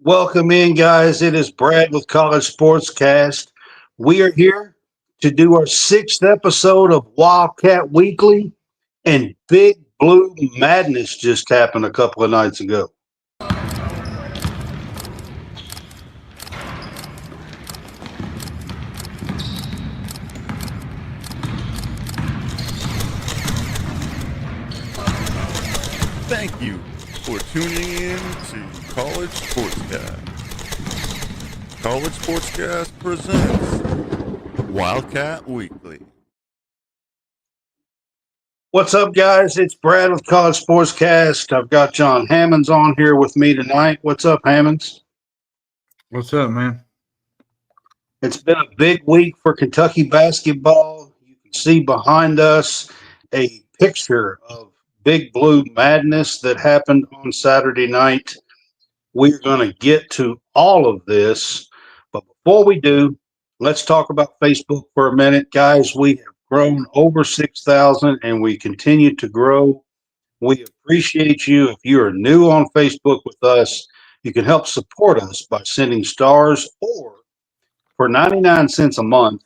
Welcome in, guys. It is Brad with College SportsCast. We are here to do our sixth episode of Wildcat Weekly, and Big Blue Madness just happened a couple of nights ago. Thank you for tuning in to College Sportscast. College Sportscast presents Wildcat Weekly. What's up, guys? It's Brad with College SportsCast. I've got John Hammonds on here with me tonight. What's up, Hammonds? What's up, man? It's been a big week for Kentucky basketball. You can see behind us a picture of Big Blue Madness that happened on Saturday night. We're going to get to all of this, but before we do, let's talk about Facebook for a minute. Guys, we have grown over 6,000 and we continue to grow. We appreciate you. If you are new on Facebook with us, you can help support us by sending stars, or for 99 cents a month,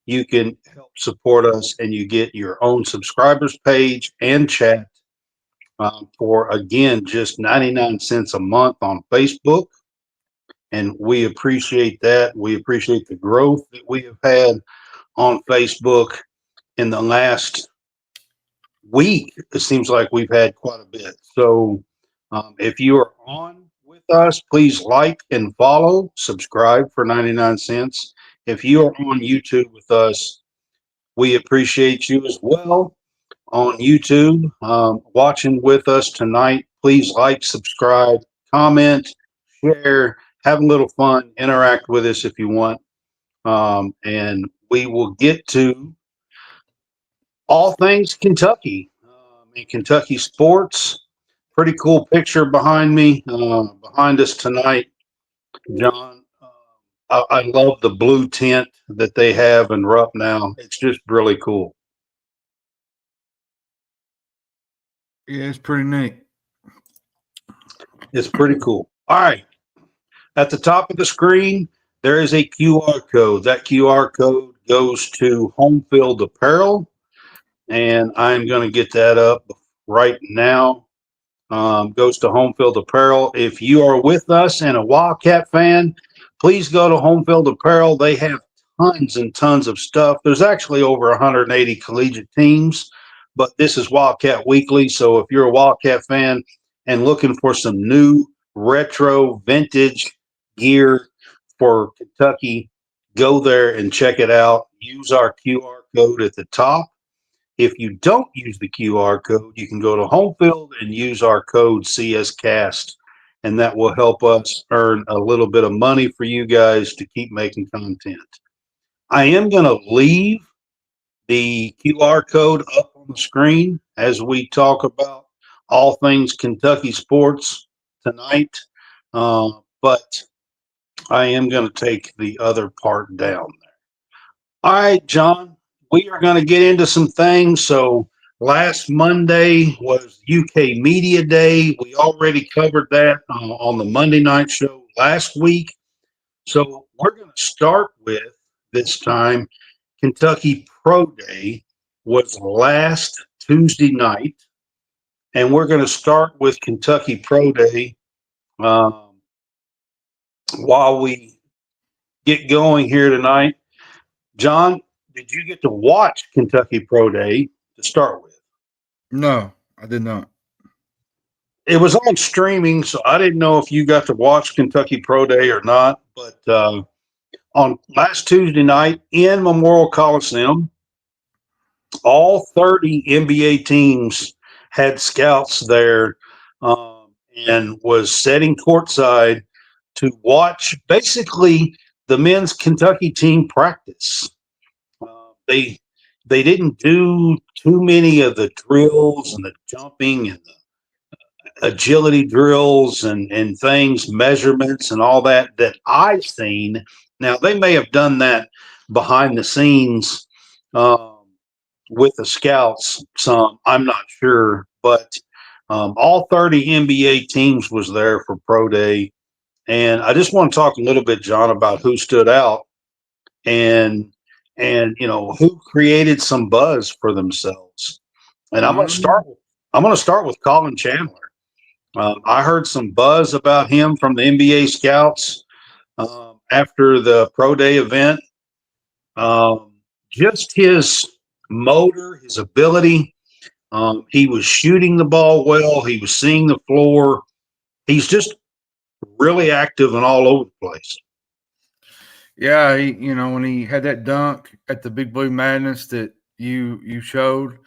you can help support us and you get your own subscribers page and chat for, again, just 99 cents a month on Facebook. And we appreciate that. We appreciate the growth that we have had on Facebook in the last week. It seems like we've had quite a bit. So if you are on with us, please like and follow, subscribe for 99 cents. If you are on YouTube with us, we appreciate you as well. On YouTube, watching with us tonight, please like, subscribe, comment, share, have a little fun, interact with us if you want. And we will get to all things Kentucky and Kentucky sports. Pretty cool picture behind me, behind us tonight, John. I love the blue tint that they have in Rupp now. It's just really cool. Yeah, it's pretty neat. It's pretty cool. All right. At the top of the screen, there is a QR code. That QR code goes to Home Field Apparel, and I'm going to get that up right now. Goes to Home Field Apparel. If you are with us and a Wildcat fan, please go to Home Field Apparel. They have tons and tons of stuff. There's actually over 180 collegiate teams, but this is Wildcat Weekly. So if you're a Wildcat fan and looking for some new retro vintage gear for Kentucky, go there and check it out. Use our QR code at the top. If you don't use the QR code, you can go to Home Field and use our code CSCast, and that will help us earn a little bit of money for you guys to keep making content. I am going to leave the QR code up on the screen as we talk about all things Kentucky sports tonight, but I am going to take the other part down there. All right, John, we are going to get into some things. So last Monday was UK Media Day. We already covered that on the Monday night show last week. So we're going to start with, this time, Kentucky Pro Day was last Tuesday night. And we're going to start with Kentucky Pro Day while we get going here tonight. John, did you get to watch Kentucky Pro Day to start with? No, I did not. It was on streaming, so I didn't know if you got to watch Kentucky Pro Day or not. But on last Tuesday night in Memorial Coliseum, all 30 NBA teams had scouts there and was sitting courtside to watch basically the men's Kentucky team practice. They didn't do too many of the drills and the jumping and the agility drills and things, measurements and all that I've seen. Now, they may have done that behind the scenes with the scouts some. I'm not sure. But all 30 NBA teams was there for Pro Day. And I just want to talk a little bit, John, about who stood out and who created some buzz for themselves. And I'm going to start with Colin Chandler. I heard some buzz about him from the NBA scouts after the pro day event. Um, just his motor, his ability. He was shooting the ball well. He was seeing the floor. He's just really active and all over the place. Yeah, when he had that dunk at the Big Blue Madness that you showed,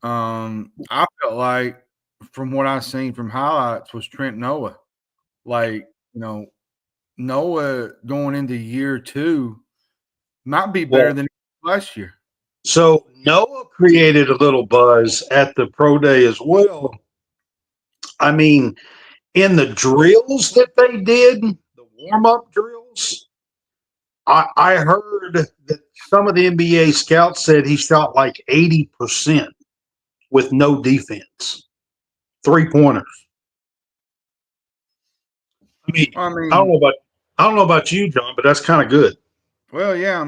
I felt like from what I seen from highlights was Trent Noah. Like, Noah going into year 2 might be better than last year. So Noah created a little buzz at the pro day as well. I mean, in the drills that they did, the warm-up drills, I heard that some of the NBA scouts said he shot like 80% with no defense, 3-pointers. I don't know about you, John, but that's kind of good. Well, yeah,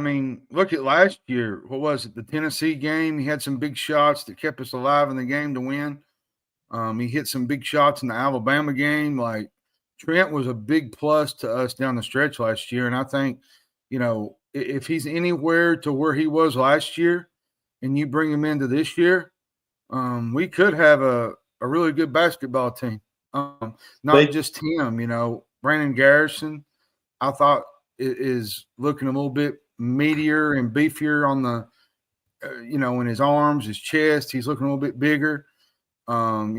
look at last year. What was it? The Tennessee game. He had some big shots that kept us alive in the game to win. He hit some big shots in the Alabama game. Like, Trent was a big plus to us down the stretch last year. And I think, if he's anywhere to where he was last year and you bring him into this year, we could have a really good basketball team. Not just him, Brandon Garrison, I thought is looking a little bit meatier and beefier on the, in his arms, his chest. He's looking a little bit bigger. I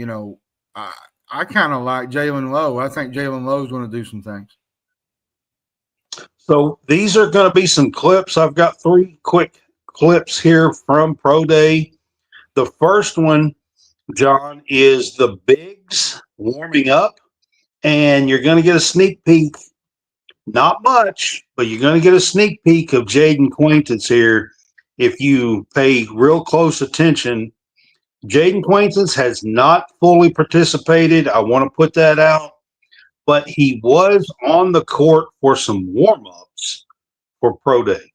kind of like Jalen Lowe. I think Jalen Lowe is going to do some things. So these are going to be some clips. I've got 3 quick clips here from Pro Day. The first one, John, is the bigs warming up, and you're going to get a sneak peek. Not much, but you're going to get a sneak peek of Jaden Quaintance here if you pay real close attention. Jaden Quaintance has not fully participated. I want to put that out, but he was on the court for some warm-ups for Pro Day.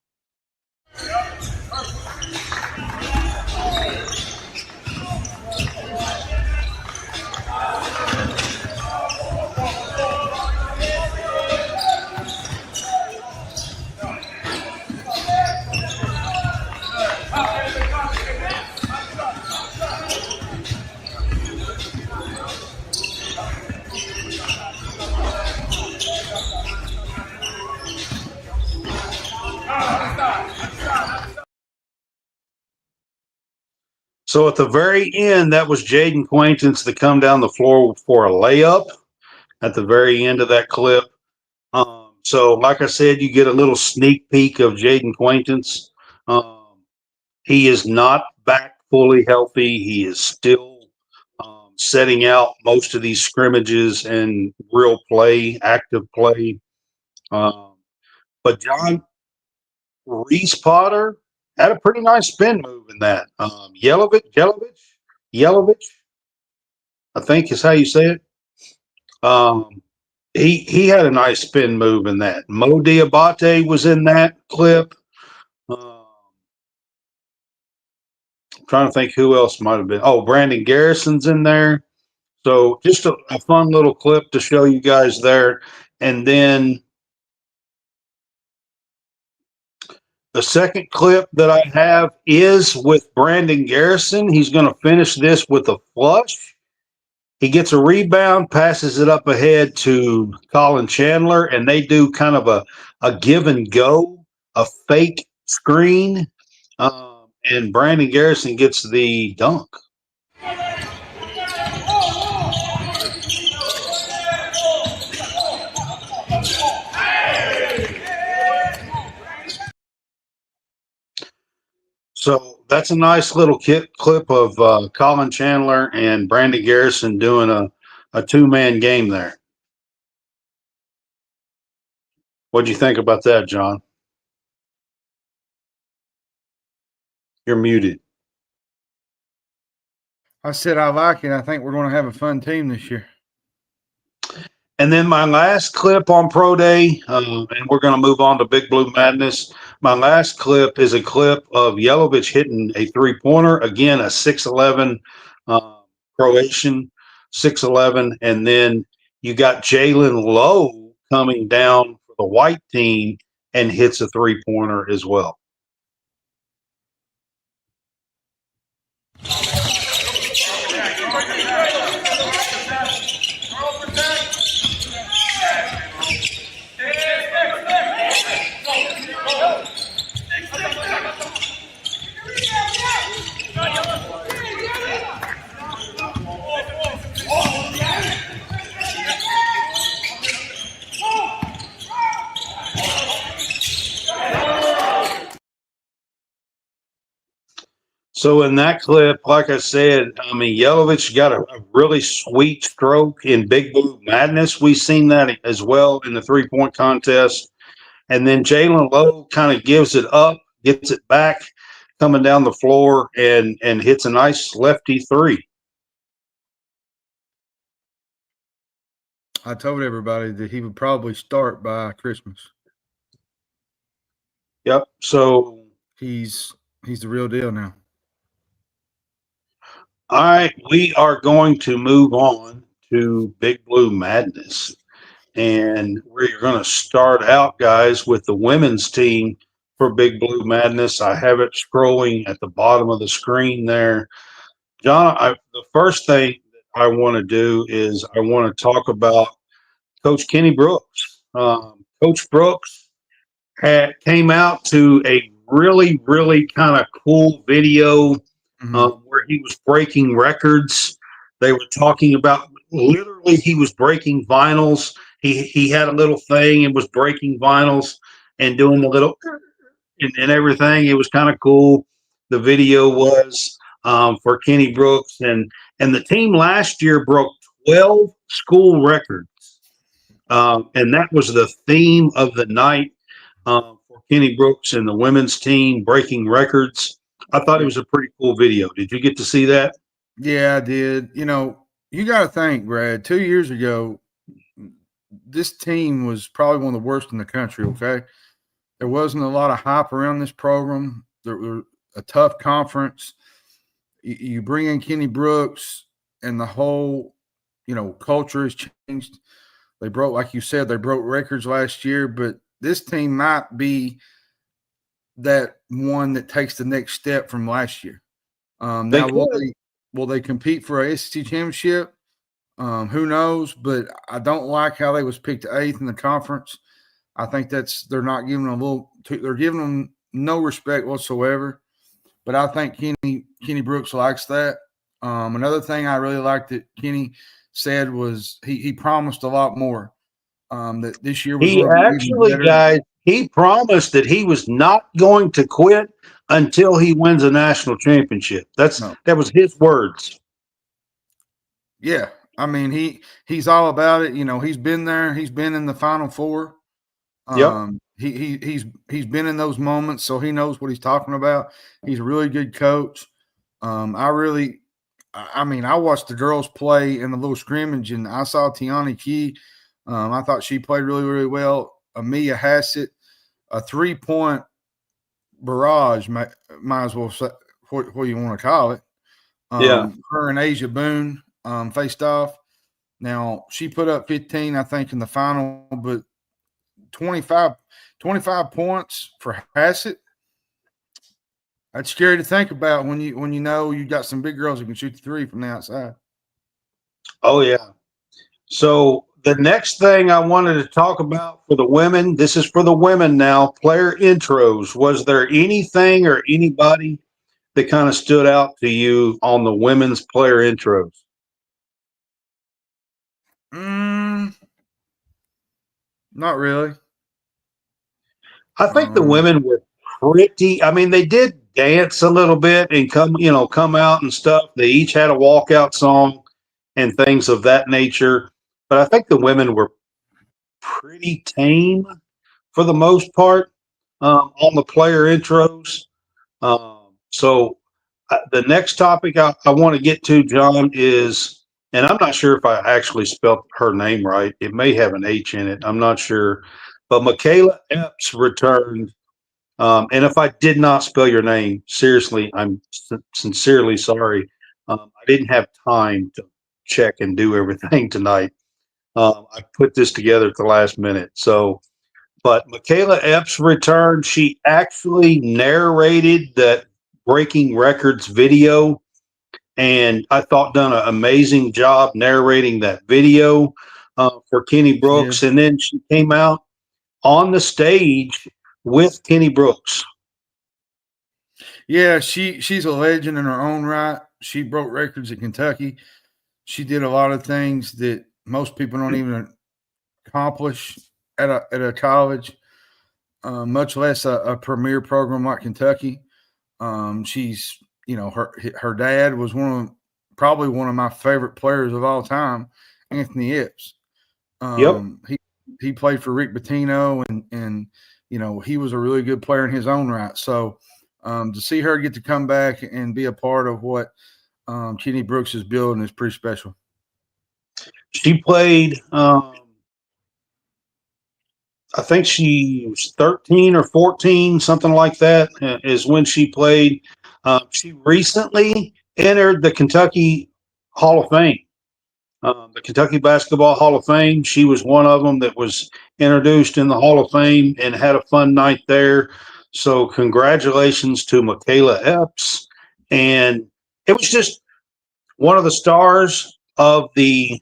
So at the very end, that was Jaden Quaintance to come down the floor for a layup at the very end of that clip. So like I said, you get a little sneak peek of Jaden Quaintance. He is not back fully healthy. He is still setting out most of these scrimmages and real play, active play. But John, Reese Potter had a pretty nice spin move in that. Yelovich, I think is how you say it. He had a nice spin move in that. Mo Diabate was in that clip. I'm trying to think who else might have been. Oh, Brandon Garrison's in there. So just a fun little clip to show you guys there. And then the second clip that I have is with Brandon Garrison. He's going to finish this with a flush. He gets a rebound, passes it up ahead to Colin Chandler, and they do kind of a give and go, a fake screen. And Brandon Garrison gets the dunk. So that's a nice little clip of Colin Chandler and Brandon Garrison doing a 2-man game there. What'd you think about that, John? You're muted. I said I like it. I think we're going to have a fun team this year. And then my last clip on Pro Day, and we're going to move on to Big Blue Madness. My last clip is a clip of Yelovich hitting a three-pointer. Again, a 6'11 Croatian, 6'11. And then you got Jalen Lowe coming down for the white team and hits a three-pointer as well. So in that clip, like I said, I mean, Yelovich got a really sweet stroke in Big Blue Madness. We've seen that as well in the three-point contest. And then Jalen Lowe kind of gives it up, gets it back, coming down the floor, and hits a nice lefty three. I told everybody that he would probably start by Christmas. Yep. So he's the real deal now. All right, we are going to move on to Big Blue Madness. And we're going to start out, guys, with the women's team for Big Blue Madness. I have it scrolling at the bottom of the screen there. John, the first thing that I want to do is I want to talk about Coach Kenny Brooks. Coach Brooks came out to a really, really kind of cool video where he was breaking records. They were talking about literally he was breaking vinyls. He had a little thing and was breaking vinyls and doing the little and everything. It was kind of cool. The video was for Kenny Brooks and the team last year broke 12 school records. And that was the theme of the night for Kenny Brooks and the women's team breaking records. I thought it was a pretty cool video. Did you get to see that? Yeah, I did. You know, you got to think, Brad, 2 years ago, this team was probably one of the worst in the country, okay? There wasn't a lot of hype around this program. There was a tough conference. You bring in Kenny Brooks, and the whole, culture has changed. They broke, like you said, they broke records last year, but this team might be that one that takes the next step from last year. Now, will they compete for a SEC championship? Who knows? But I don't like how they was picked 8th in the conference. I think they're not giving them they're giving them no respect whatsoever. But I think Kenny Brooks likes that. Another thing I really liked that Kenny said was he promised a lot more. That this year was he actually, guys, he promised that he was not going to quit until he wins a national championship. That was his words. Yeah, I mean he's all about it. He's been there. He's been in the Final Four. He's been in those moments, so he knows what he's talking about. He's a really good coach. I watched the girls play in the little scrimmage, and I saw Tiani Key. I thought she played really, really well. Amelia Hassett, a 3-point barrage, might as well say what you want to call it. Her and Asia Boone faced off. Now, she put up 15, I think, in the final, but 25 points for Hassett. That's scary to think about when you know you got some big girls who can shoot the three from the outside. Oh, yeah. So the next thing I wanted to talk about for the women, this is for the women now, player intros. Was there anything or anybody that kind of stood out to you on the women's player intros? Not really. I think the women were pretty. I mean, they did dance a little bit and come out and stuff. They each had a walkout song and things of that nature. But I think the women were pretty tame for the most part on the player intros. So the next topic I want to get to, John, is and I'm not sure if I actually spelled her name right. It may have an H in it. I'm not sure. But Michaela Epps returned. And if I did not spell your name, seriously, I'm sincerely sorry. I didn't have time to check and do everything tonight. I put this together at the last minute. So, but Michaela Epps returned. She actually narrated that Breaking Records video, and I thought done an amazing job narrating that video for Kenny Yeah. Brooks. And then she came out on the stage with Kenny Brooks. Yeah, she's a legend in her own right. She broke records at Kentucky. She did a lot of things that most people don't even accomplish at a college, much less a premier program like Kentucky. She's her dad was probably one of my favorite players of all time, Anthony Epps. Yep. He played for Rick Pitino, and he was a really good player in his own right. So to see her get to come back and be a part of what Kenny Brooks is building is pretty special. She played, I think she was 13 or 14, something like that, is when she played. She recently entered the Kentucky Hall of Fame, the Kentucky Basketball Hall of Fame. She was one of them that was introduced in the Hall of Fame and had a fun night there. So, congratulations to Michaela Epps. And it was just one of the stars of the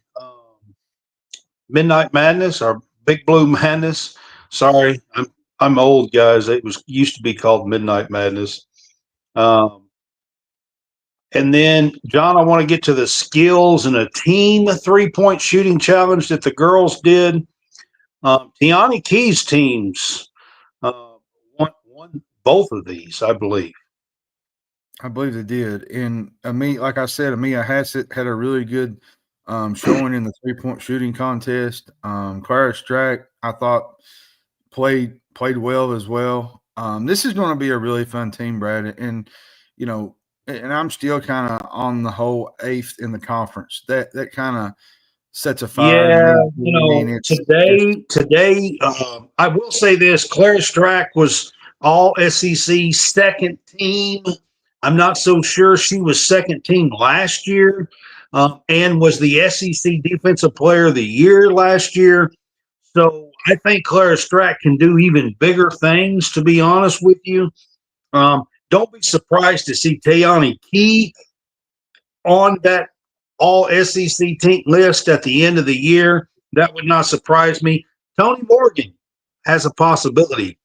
Midnight Madness or Big Blue Madness. Sorry, I'm old, guys. It was used to be called Midnight Madness. And then, John, I want to get to the skills and a team 3-point shooting challenge that the girls did. Tiani Key's teams won both of these, I believe. I believe they did. And like I said, Amia Hassett had a really good showing in the 3-point shooting contest. Clara Strack, I thought, played well as well. This is going to be a really fun team, Brad. And and I'm still kind of on the whole 8th in the conference. That kind of sets a fire. Yeah, to me. today, I will say this: Clara Strack was all SEC second team. I'm not so sure she was second team last year, and was the SEC Defensive Player of the Year last year. So I think Clara Strack can do even bigger things, to be honest with you. Don't be surprised to see Tiani Key on that all SEC team list at the end of the year. That would not surprise me. Tony Morgan has a possibility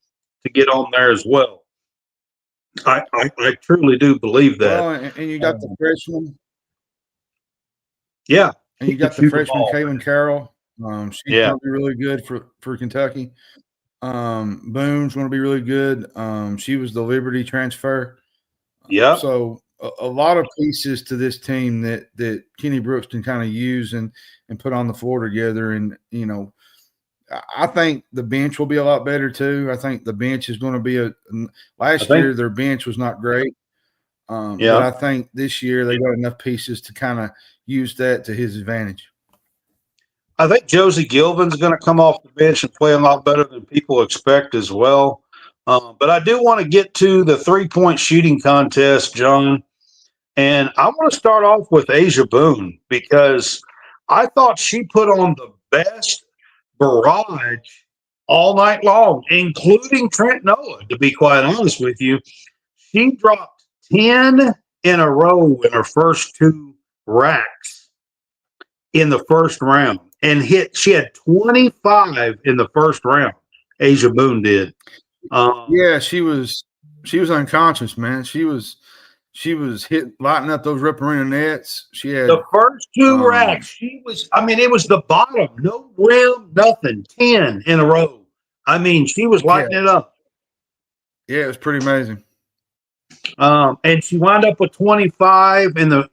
to get on there as well. I truly do believe that. Well, and you got the freshman. Yeah. And you got the freshman Kaylin Carroll. She's going to be really good for Kentucky. Boone's going to be really good. She was the Liberty transfer. Yeah. So a lot of pieces to this team that Kenny Brooks can kind of use and put on the floor together. And, I think the bench will be a lot better too. I think the bench is going to be last year their bench was not great. But I think this year they got enough pieces to kind of use that to his advantage. I think Josie Gilvin's going to come off the bench and play a lot better than people expect as well. But I do want to get to the 3-point shooting contest, John. And I want to start off with Asia Boone because I thought she put on the best barrage all night long, including Trent Noah, to be quite honest with you. She dropped 10 in a row in her first 2 racks in the first round and she had 25 in the first round. Asia Boone did. Yeah, she was unconscious, man. She was lighting up those Rip Arena nets. She had the first 2 racks. She was, it was the bottom, no rim, nothing, 10 in a row. She was lighting it up. Yeah, it was pretty amazing. And she wound up with 25 and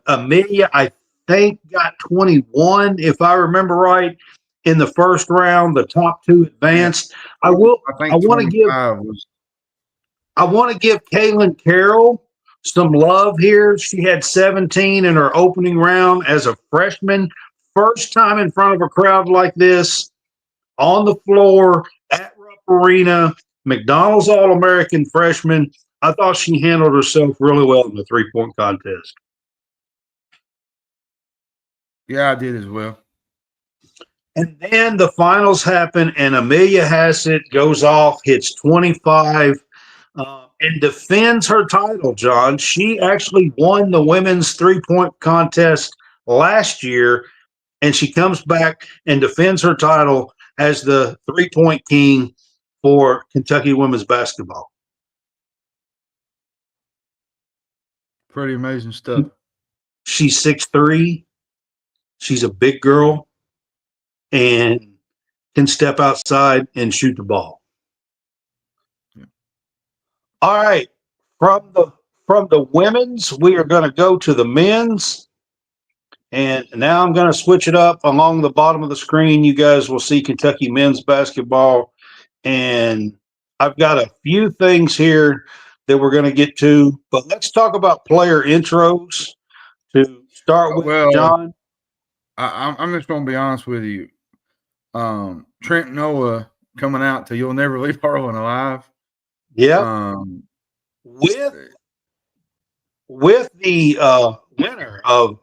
Amelia, I think, got 21, if I remember right, in the first round. The top 2 advanced. Yeah. I want to give Kaylin Carroll some love here. She had 17 in her opening round as a freshman. First time in front of a crowd like this, on the floor at Rupp Arena, McDonald's All American freshman. I thought she handled herself really well in the 3-point contest. Yeah, I did as well. And then the finals happen, and Amelia Hassett goes off, hits 25, and defends her title, John. She actually won the women's 3-point contest last year, and she comes back and defends her title as the 3-point king for Kentucky women's basketball. Pretty amazing stuff. She's 6'3". She's a big girl and can step outside and shoot the ball. Yeah. All right. From the women's, we are going to go to the men's. And now I'm going to switch it up along the bottom of the screen. You guys will see Kentucky men's basketball. And I've got a few things here that we're going to get to. But let's talk about player intros to start with, Well, John. I'm just going to be honest with you. Trent Noah coming out to "You'll Never Leave Harlan Alive." Yeah. With the winner of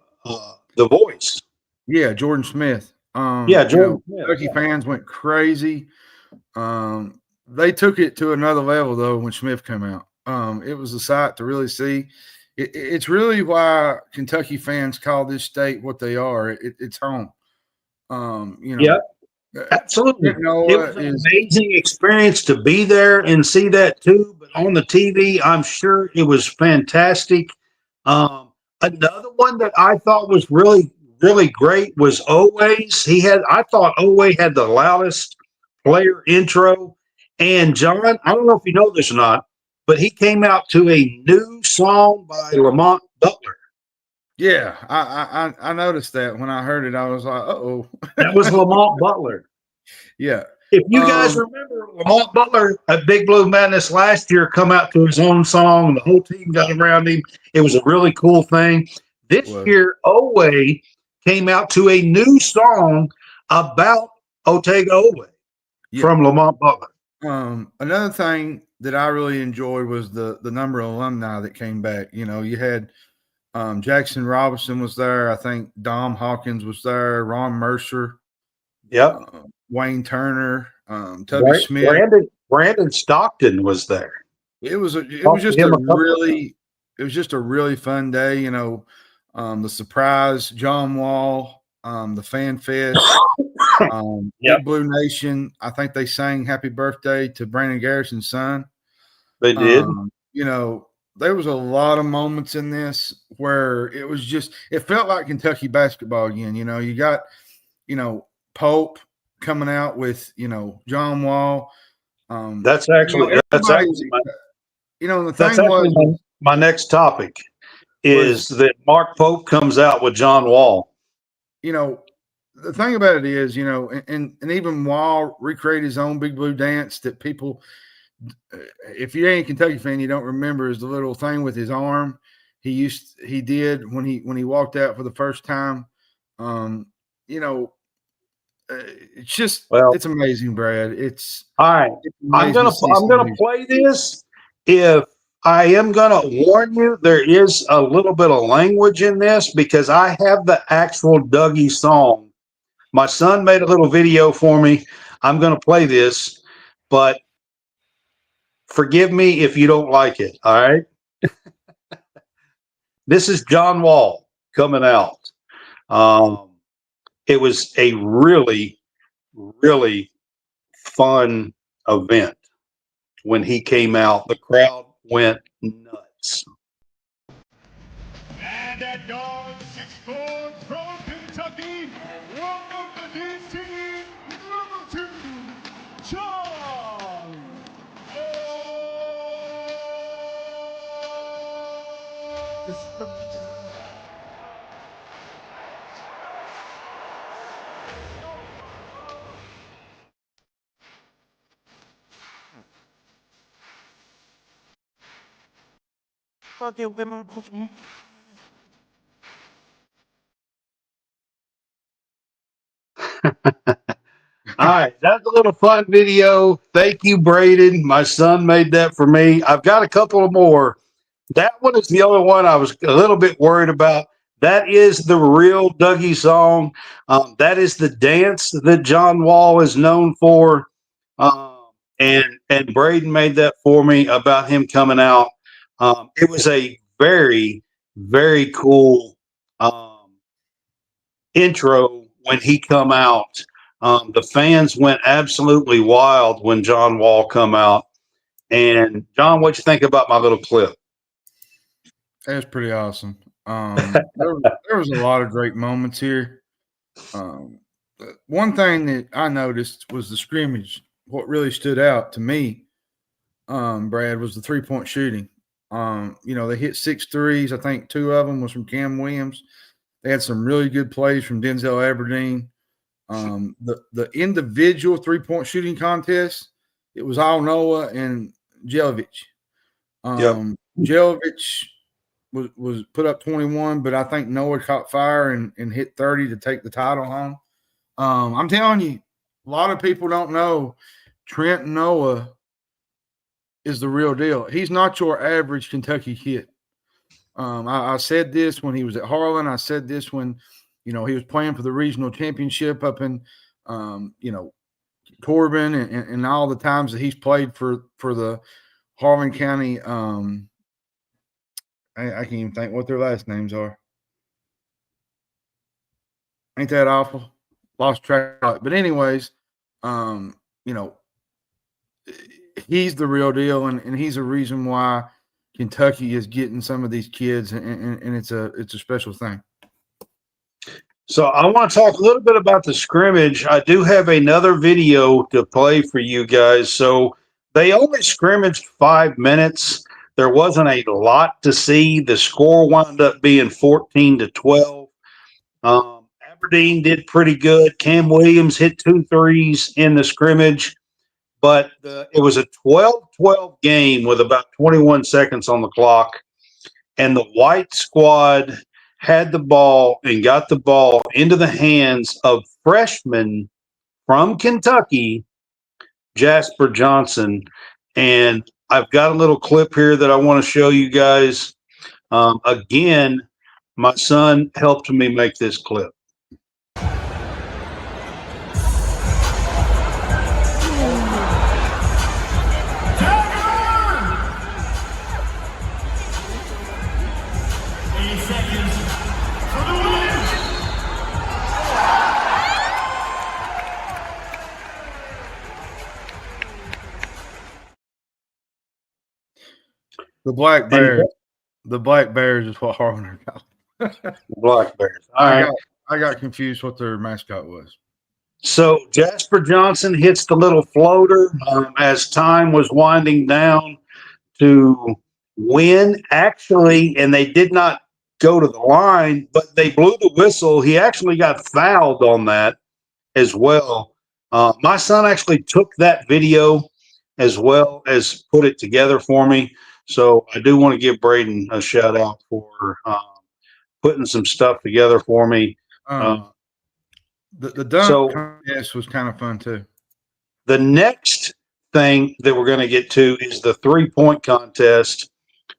The Voice. Yeah, Jordan Smith. Jordan Smith. Kentucky fans went crazy. They took it to another level though when Smith came out. It was a sight to really see. It's really why Kentucky fans call this state what they are. It's home. Yeah, absolutely. It was an amazing experience to be there and see that too. But on the TV, I'm sure it was fantastic. Another one that I thought was really, really great was Always. I thought Always had the loudest player intro. And John, I don't know if you know this or not, but he came out to a new song by Lamont Butler. Yeah, I noticed that when I heard it. I was like, "Uh-oh." That was Lamont Butler. Yeah. If you guys remember, Lamont Butler at Big Blue Madness last year come out to his own song, and the whole team got around him. It was a really cool thing. This year, Owe came out to a new song about Otega Owe from Lamont Butler. Another thing that I really enjoyed was the number of alumni that came back. You had Jackson Robinson was there. I think Dom Hawkins was there. Ron Mercer. Yep. Wayne Turner. Tubby Smith. Brandon Stockton was there. It was just a really fun day. The surprise, John Wall, the Fan Fest, Big Blue Nation. I think they sang "Happy Birthday" to Brandon Garrison's son. They did. There was a lot of moments in this where it felt like Kentucky basketball again. You got, Pope coming out with, John Wall. That's actually my next topic is that Mark Pope comes out with John Wall. The thing about it is, and even Wall recreated his own Big Blue dance that people, if you ain't a Kentucky fan, you don't remember, is the little thing with his arm he did when he walked out for the first time. It's just it's amazing, Brad. It's all right. I'm gonna play this. If I am gonna warn you, there is a little bit of language in this because I have the actual Dougie song. My son made a little video for me. I'm gonna play this, but forgive me if you don't like it. All right. This is John Wall coming out. It was a really, really fun event when he came out. The crowd went nuts. And that dog 6'4" from Kentucky, welcome to DC number 2, John. All right, that's a little fun video. Thank you, Braden. My son made that for me. I've got a couple of more. That one is the only one I was a little bit worried about. That is the real Dougie song. That is the dance that John Wall is known for. And Braden made that for me about him coming out. It was a very, very cool intro when he come out. The fans went absolutely wild when John Wall come out. And John, what you think about my little clip? That's pretty awesome. There was a lot of great moments here. One thing that I noticed was the scrimmage. What really stood out to me, Brad, was the 3-point shooting. They hit 6 threes. I think 2 of them was from Cam Williams. They had some really good plays from Denzel Aberdeen. The individual 3-point shooting contest, it was all Noah and Jelavic. Jelavic was put up 21, but I think Noah caught fire and hit 30 to take the title home. I'm telling you, a lot of people don't know Trent Noah is the real deal. He's not your average Kentucky kid. I said this when he was at Harlan. I said this when, he was playing for the regional championship up in, Corbin and all the times that he's played for the Harlan County. I can't even think what their last names are. Ain't that awful? Lost track of it. But anyways, he's the real deal, and he's a reason why Kentucky is getting some of these kids, and it's a special thing. So I want to talk a little bit about the scrimmage. I do have another video to play for you guys. So they only scrimmaged 5 minutes. There wasn't a lot to see. The score wound up being 14-12. Aberdeen did pretty good. Cam Williams hit 2 threes in the scrimmage, but it was a 12-12 game with about 21 seconds on the clock, and the white squad had the ball and got the ball into the hands of freshman from Kentucky, Jasper Johnson. And I've got a little clip here that I want to show you guys. Again, my son helped me make this clip. The Black Bears. The Black Bears is what Harlan are called. Black Bears. All right. I got confused what their mascot was. So Jasper Johnson hits the little floater as time was winding down to win, actually, and they did not go to the line, but they blew the whistle. He actually got fouled on that as well. My son actually took that video as well as put it together for me. So I do want to give Braden a shout out for putting some stuff together for me. The dunk contest was kind of fun too. The next thing that we're going to get to is the 3-point contest.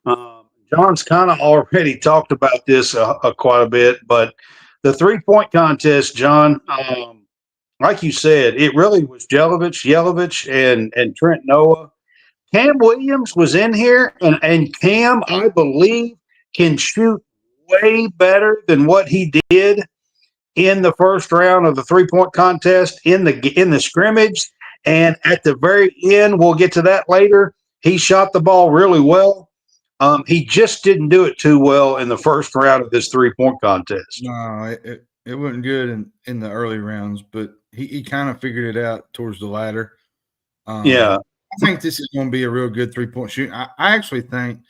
John's kind of already talked about this quite a bit, but the 3-point contest, John, like you said, it really was Jelavic, and Trent Noah. Cam Williams was in here, and Cam, I believe, can shoot way better than what he did in the first round of the 3-point contest in the scrimmage. And at the very end, we'll get to that later, he shot the ball really well. He just didn't do it too well in the first round of this 3-point contest. No, it wasn't good in the early rounds, but he kind of figured it out towards the latter. Yeah. I think this is going to be a real good 3-point shooting. I actually think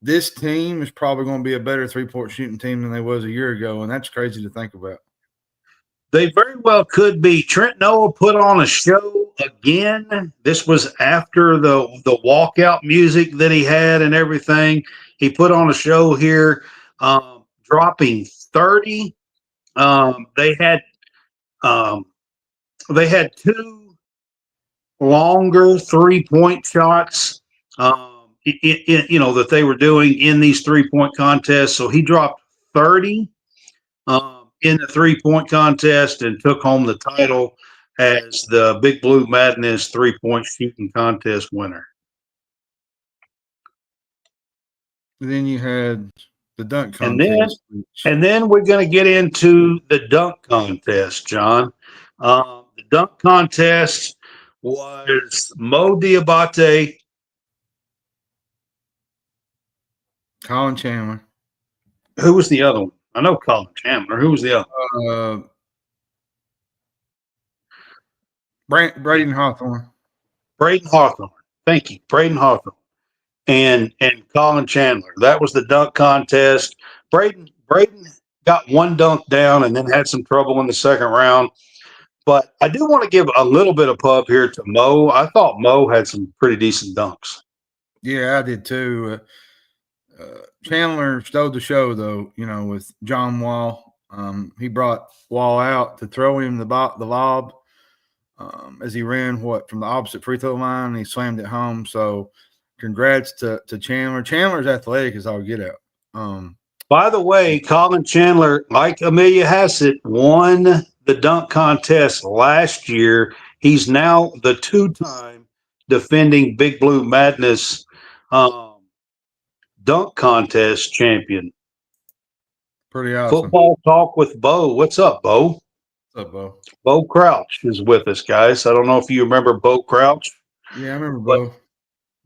this team is probably going to be a better 3-point shooting team than they was a year ago, and that's crazy to think about. They very well could be. Trent Noah put on a show again, this was after the walkout music that he had and everything. He put on a show here, dropping 30. They had two longer 3-point shots, that they were doing in these 3-point contests. So he dropped 30 in the 3-point contest and took home the title as the Big Blue Madness 3-point shooting contest winner. Then you had the dunk And contest. then we're going to get into the dunk contest, John. The dunk contest was Mo Diabate, Colin Chandler. who was the other one? I know Colin Chandler. Who was the other? Braden Hawthorne. Braden Hawthorne. Thank you, Braden Hawthorne, and Colin Chandler. That was the dunk contest. Braden got one dunk down and then had some trouble in the second round. But I do want to give a little bit of pub here to Mo. I thought Mo had some pretty decent dunks. Yeah, I did too. Chandler stole the show, though, with John Wall. He brought Wall out to throw him the lob as he ran, from the opposite free throw line, and he slammed it home. So congrats to Chandler. Chandler's athletic as all get out. By the way, Colin Chandler, like Amelia Hassett, won the dunk contest last year. He's now the 2-time defending Big Blue Madness dunk contest champion. Pretty awesome. Football Talk with Bo. What's up, Bo? What's up, Bo? Bo Crouch is with us, guys. I don't know if you remember Bo Crouch. Yeah, I remember Bo.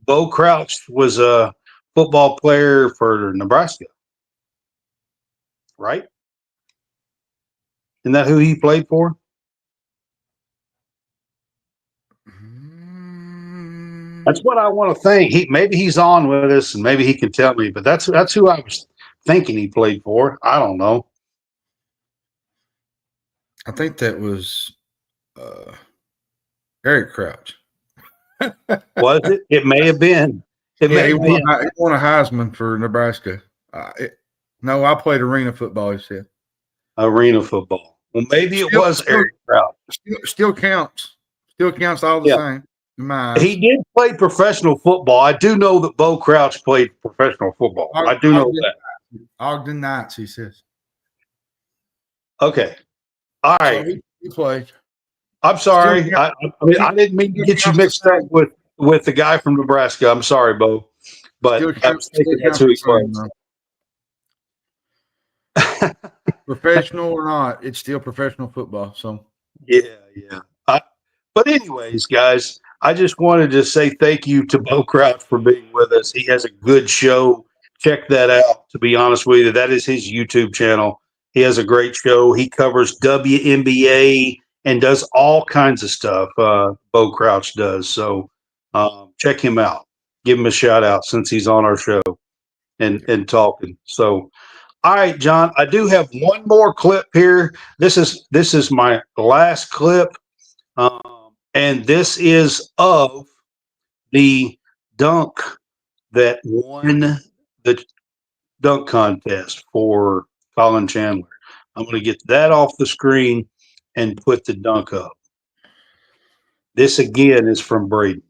Bo Crouch was a football player for Nebraska, right? Isn't that who he played for? That's what I want to think. Maybe he's on with us, and maybe he can tell me. But that's who I was thinking he played for. I don't know. I think that was Eric Crouch. Was it? It may have been. He won a Heisman for Nebraska. No, I played arena football, he said. Arena football. Well, maybe it was Eric Crouch. Still counts. Still counts all the same. In my eyes. He did play professional football. I do know that Bo Crouch played professional football. I do know that. Ogden Knights, he says. Okay. All right. So he played. I'm sorry. I didn't mean to get you mixed up with the guy from Nebraska. I'm sorry, Bo. But I was thinking that's who he was. Professional or not, it's still professional football. So yeah. But anyways, guys, I just wanted to say thank you to Bo Crouch for being with us. He has a good show. Check that out. To be honest with you, that is his YouTube channel. He has a great show. He covers WNBA and does all kinds of stuff. Bo Crouch does. So check him out. Give him a shout out since he's on our show and talking. So, all right, John, I do have one more clip here. This is my last clip. And this is of the dunk that won the dunk contest for Colin Chandler. I'm going to get that off the screen and put the dunk up. This again is from Braden.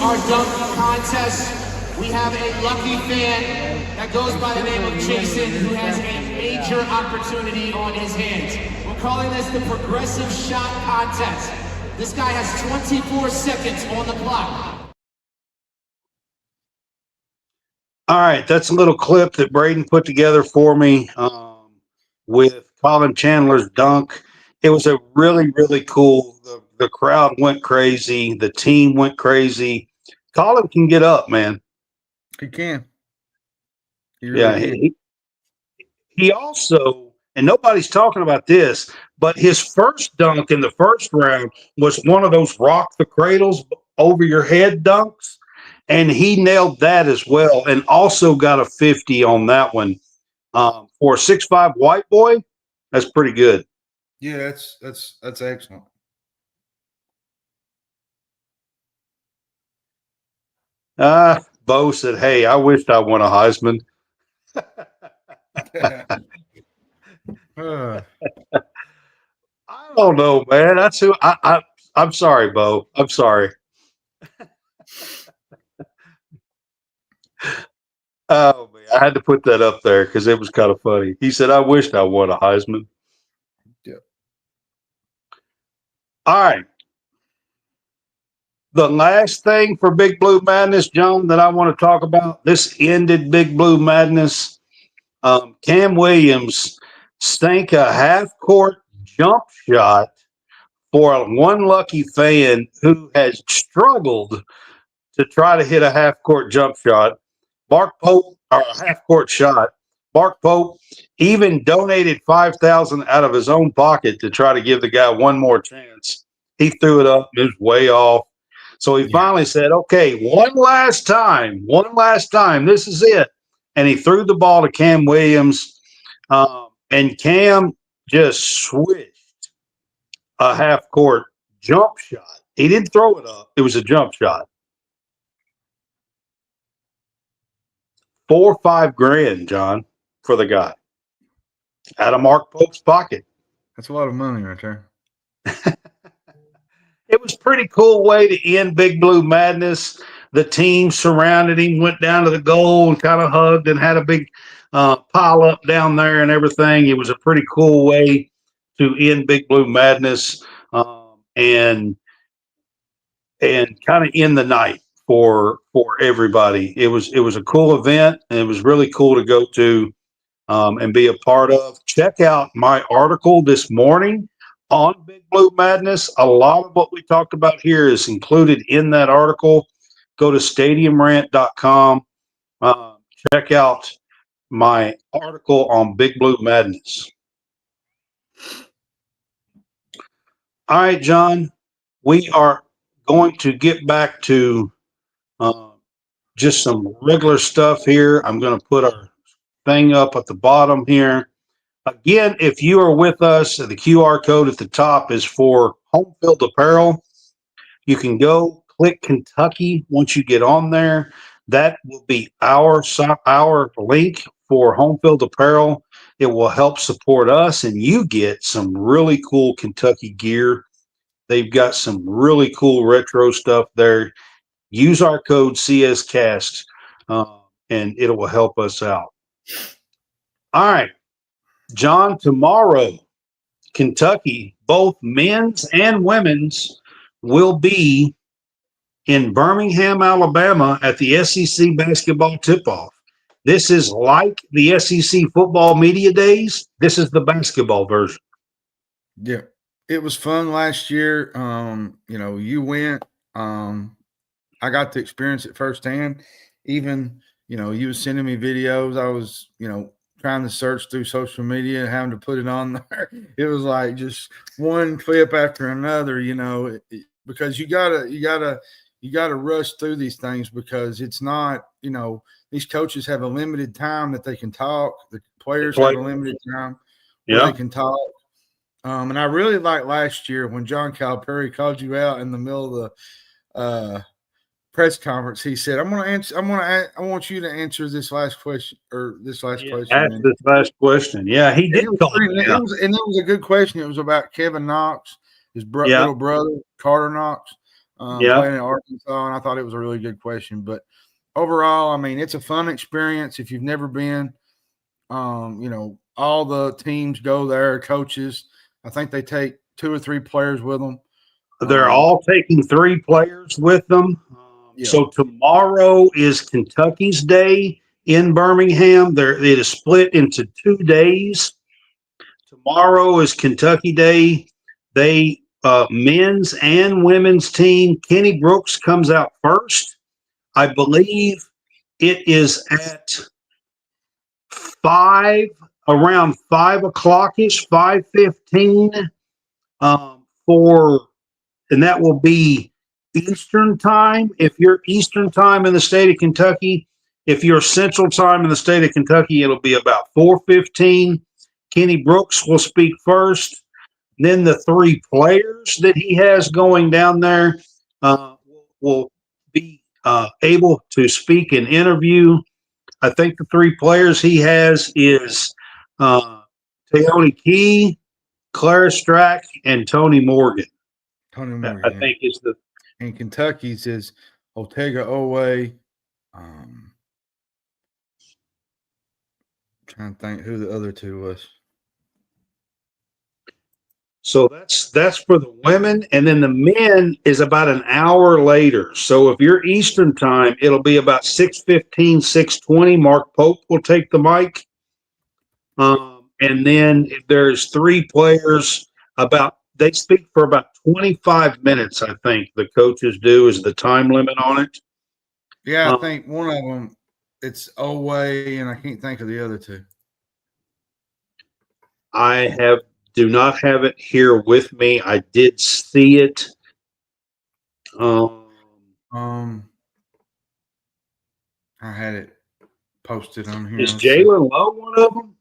Our dunk contest. We have a lucky fan that goes by the name of Jason who has a major opportunity on his hands. We're calling this the Progressive Shot Contest. This guy has 24 seconds on the clock. All right, that's a little clip that Braden put together for me with Colin Chandler's dunk. It was a really, really cool. the crowd went crazy. The team went crazy. Colin can get up, man. He can. He Yeah, really can. he also, and nobody's talking about this, but his first dunk in the first round was one of those rock the cradles over your head dunks, and he nailed that as well, and also got a 50 on that one. For a 6'5" white boy, that's pretty good. Yeah, that's excellent. Bo said, "Hey, I wished I won a Heisman." I don't know, man. That's who I'm sorry, Bo. I'm sorry. Oh man, I had to put that up there because it was kind of funny. He said, "I wished I won a Heisman." Yeah. All right. The last thing for Big Blue Madness, John, that I want to talk about. This ended Big Blue Madness. Cam Williams sank a half-court jump shot for one lucky fan who has struggled to try to hit a half-court jump shot. Mark Pope, or a half-court shot. Mark Pope even donated $5,000 out of his own pocket to try to give the guy one more chance. He threw it up. It was way off. So he finally said, okay, one last time. This is it. And he threw the ball to Cam Williams. And Cam just switched a half-court jump shot. He didn't throw it up. It was a jump shot. 4 or 5 grand, John, for the guy out of Mark Pope's pocket. That's a lot of money right there. It was a pretty cool way to end Big Blue Madness. The team surrounded him, went down to the goal and kind of hugged and had a big pile up down there and everything. It was a pretty cool way to end Big Blue Madness and kind of end the night for everybody. It was a cool event, and it was really cool to go to and be a part of. Check out my article this morning on Big Blue Madness. A lot of what we talked about here is included in that article. Go to stadiumrant.com. Check out my article on Big Blue Madness. All right, John, we are going to get back to just some regular stuff here. I'm going to put our thing up at the bottom here. Again, if you are with us, the QR code at the top is for Home Field Apparel. You can go click Kentucky once you get on there. That will be our link for Home Field Apparel. It will help support us, and you get some really cool Kentucky gear. They've got some really cool retro stuff there. Use our code CSCast, and it will help us out. All right. John, tomorrow, Kentucky, both men's and women's, will be in Birmingham, Alabama at the SEC basketball tip-off. This is like the SEC football media days. This is the basketball version. Yeah, it was fun last year. You went. I got to experience it firsthand. Even, you were sending me videos. I was, trying to search through social media, having to put it on there. It was like just one clip after another, because you gotta rush through these things because it's not, these coaches have a limited time that they can talk. The players have a limited time where they can talk. And I really liked last year when John Calipari called you out in the middle of the press conference. He said, I want you to answer this last question question. Ask this last question. Yeah, he did call it. It was a good question. It was about Kevin Knox, his little brother, Carter Knox, playing in Arkansas. And I thought it was a really good question. But overall, I mean, it's a fun experience. If you've never been, all the teams go there, coaches. I think they take 2 or 3 players with them. They're all taking 3 players with them. So tomorrow is Kentucky's day in Birmingham. It is split into 2 days. Tomorrow is Kentucky Day. They men's and women's team. Kenny Brooks comes out first. I believe it is at around 5 o'clock-ish, 5:15 and that will be Eastern time. If you're Eastern time in the state of Kentucky, if you're Central time in the state of Kentucky, it'll be about 4:15. Kenny Brooks will speak first. Then the three players that he has going down there will be able to speak and interview. I think the three players he has is Teone Key, Clara Strack, and Tony Morgan. Tony Morgan. I think is the. In Kentucky's is Otega Owe. Trying to think who the other two was. So that's for the women, and then the men is about an hour later. So if you're Eastern time, it'll be about 6:15, 6:20. Mark Pope will take the mic, and then if there's three players, they speak for about 25 minutes. I think the coaches do is the time limit on it. Yeah, I think one of them it's Owe, and I can't think of the other two. I do not have it here with me. I did see it. I had it posted on here. Is Jalen Lowe one of them?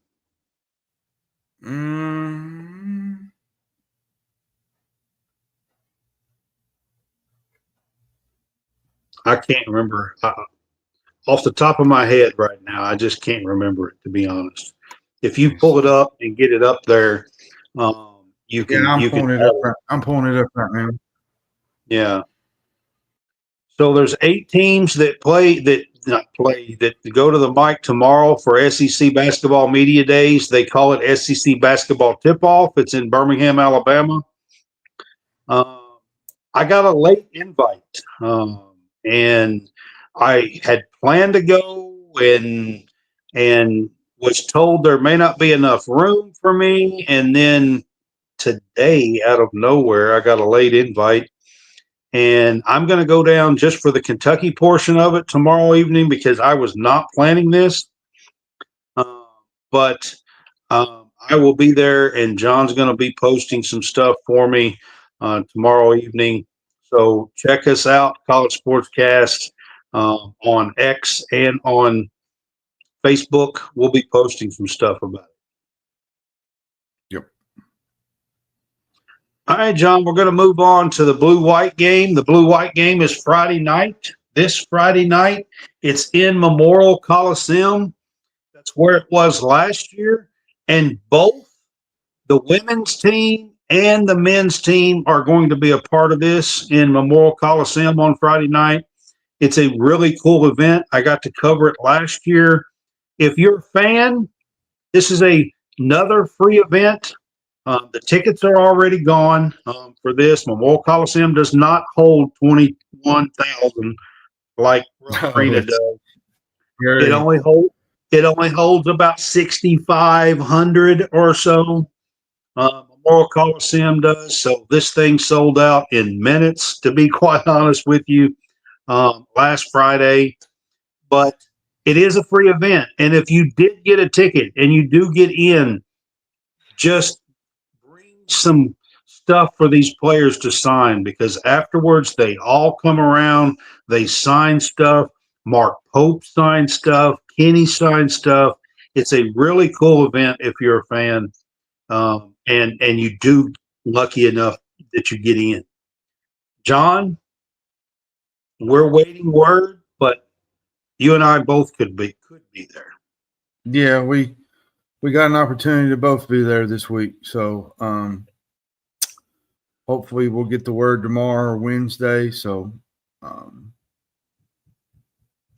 I can't remember. Off the top of my head right now, I just can't remember it, to be honest. If you pull it up and get it up there, you can. Yeah, I'm pulling it up right now. Yeah. So there's 8 teams that go to the mic tomorrow for SEC basketball media days. They call it SEC basketball tip-off. It's in Birmingham, Alabama. I got a late invite, and I had planned to go and was told there may not be enough room for me. And then today, out of nowhere, I got a late invite. And I'm going to go down just for the Kentucky portion of it tomorrow evening because I was not planning this. But I will be there, and John's going to be posting some stuff for me tomorrow evening. So check us out, College SportsCast, on X and on Facebook. We'll be posting some stuff about it. Yep. All right, John, we're going to move on to the blue-white game. The blue-white game is Friday night. This Friday night, it's in Memorial Coliseum. That's where it was last year. And both the women's team and the men's team are going to be a part of this in Memorial Coliseum on Friday night. It's a really cool event. I got to cover it last year. If you're a fan, this is another free event. The tickets are already gone for this. Memorial Coliseum does not hold 21,000 like Arena does. It only holds about 6,500 or so. Memorial Coliseum does. So this thing sold out in minutes, to be quite honest with you, last Friday. But it is a free event. And if you did get a ticket and you do get in, just bring some stuff for these players to sign, because afterwards they all come around, they sign stuff. Mark Pope signed stuff. Kenny signed stuff. It's a really cool event if you're a fan, and you do lucky enough that you get in. John, we're waiting word, but you and I both could be there. Yeah, we got an opportunity to both be there this week, so hopefully we'll get the word tomorrow or Wednesday. So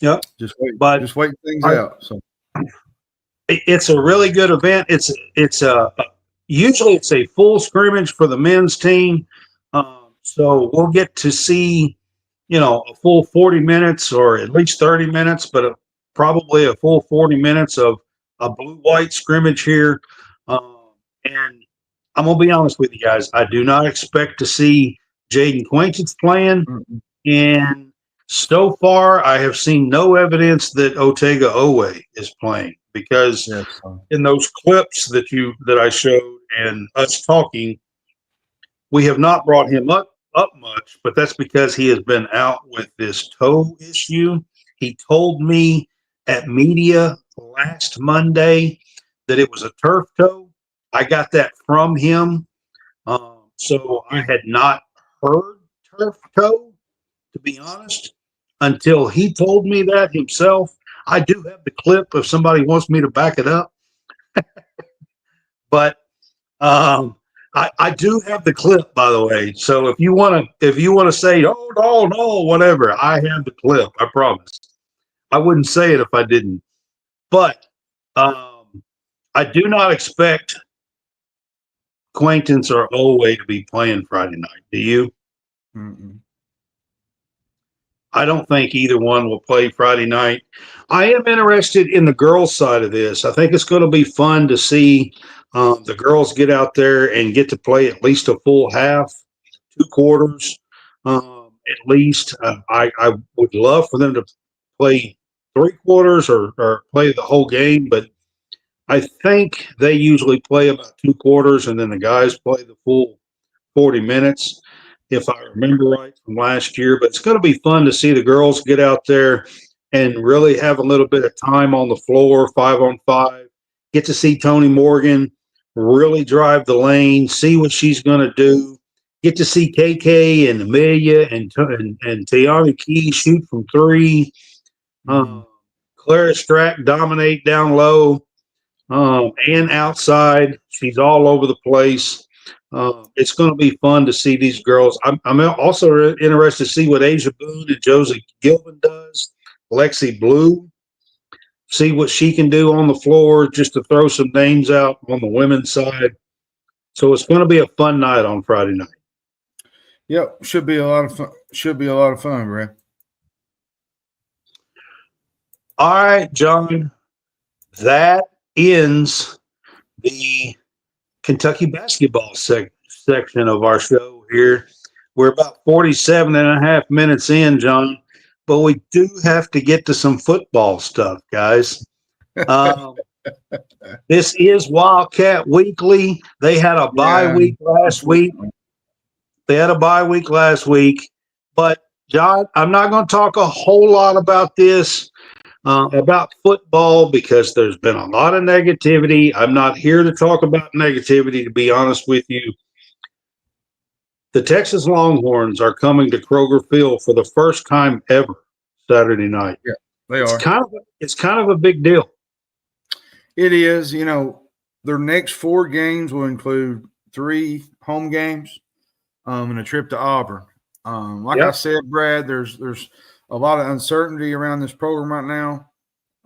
yep, just wait things out. So it's a really good event. It's usually it's a full scrimmage for the men's team, so we'll get to see, a full 40 minutes or at least 30 minutes, but probably a full 40 minutes of a blue-white scrimmage here. And I'm going to be honest with you guys. I do not expect to see Jaden Quaintance playing. Mm-mm. And so far, I have seen no evidence that Otega Owe is playing because Yes. So. in those clips that I showed and us talking, we have not brought him up much, but that's because he has been out with this toe issue. He told me at media last Monday that it was a turf toe. I got that from him. So I had not heard turf toe, to be honest, until he told me that himself. I do have the clip if somebody wants me to back it up, but I do have the clip, by the way. So if you want to say, oh no, whatever, I have the clip. I promise. I wouldn't say it if I didn't. But I do not expect Quaintance or Owe to be playing Friday night. Do you? Mm-mm. I don't think either one will play Friday night. I am interested in the girls' side of this. I think it's going to be fun to see the girls get out there and get to play at least a full half, 2 quarters, at least. I would love for them to play 3 quarters or play the whole game, but I think they usually play about 2 quarters and then the guys play the full 40 minutes, if I remember right from last year. But it's going to be fun to see the girls get out there and really have a little bit of time on the floor, 5-on-5. Get to see Tony Morgan really drive the lane, see what she's going to do. Get to see KK and Amelia and Tiana Key shoot from three. Clara Strack dominate down low and outside. She's all over the place. It's going to be fun to see these girls. I'm also interested to see what Asia Boone and Josie Gilman does. Lexi Blue, see what she can do on the floor, just to throw some names out on the women's side. So it's going to be a fun night on Friday night. Yep, should be a lot of fun. Should be a lot of fun, Brad. All right, John, that ends the Kentucky basketball section of our show here. We're about 47 and a half minutes in, John, but we do have to get to some football stuff, guys. This is Wildcat Weekly. They had a bye week last week. But John, I'm not going to talk a whole lot about this, about football, because there's been a lot of negativity. I'm not here to talk about negativity, to be honest with you. The Texas Longhorns are coming to Kroger Field for the first time ever Saturday night. Yeah, they are. It's kind of a big deal. It is. You know, their next 4 games will include 3 home games and a trip to Auburn. I said, Brad, there's a lot of uncertainty around this program right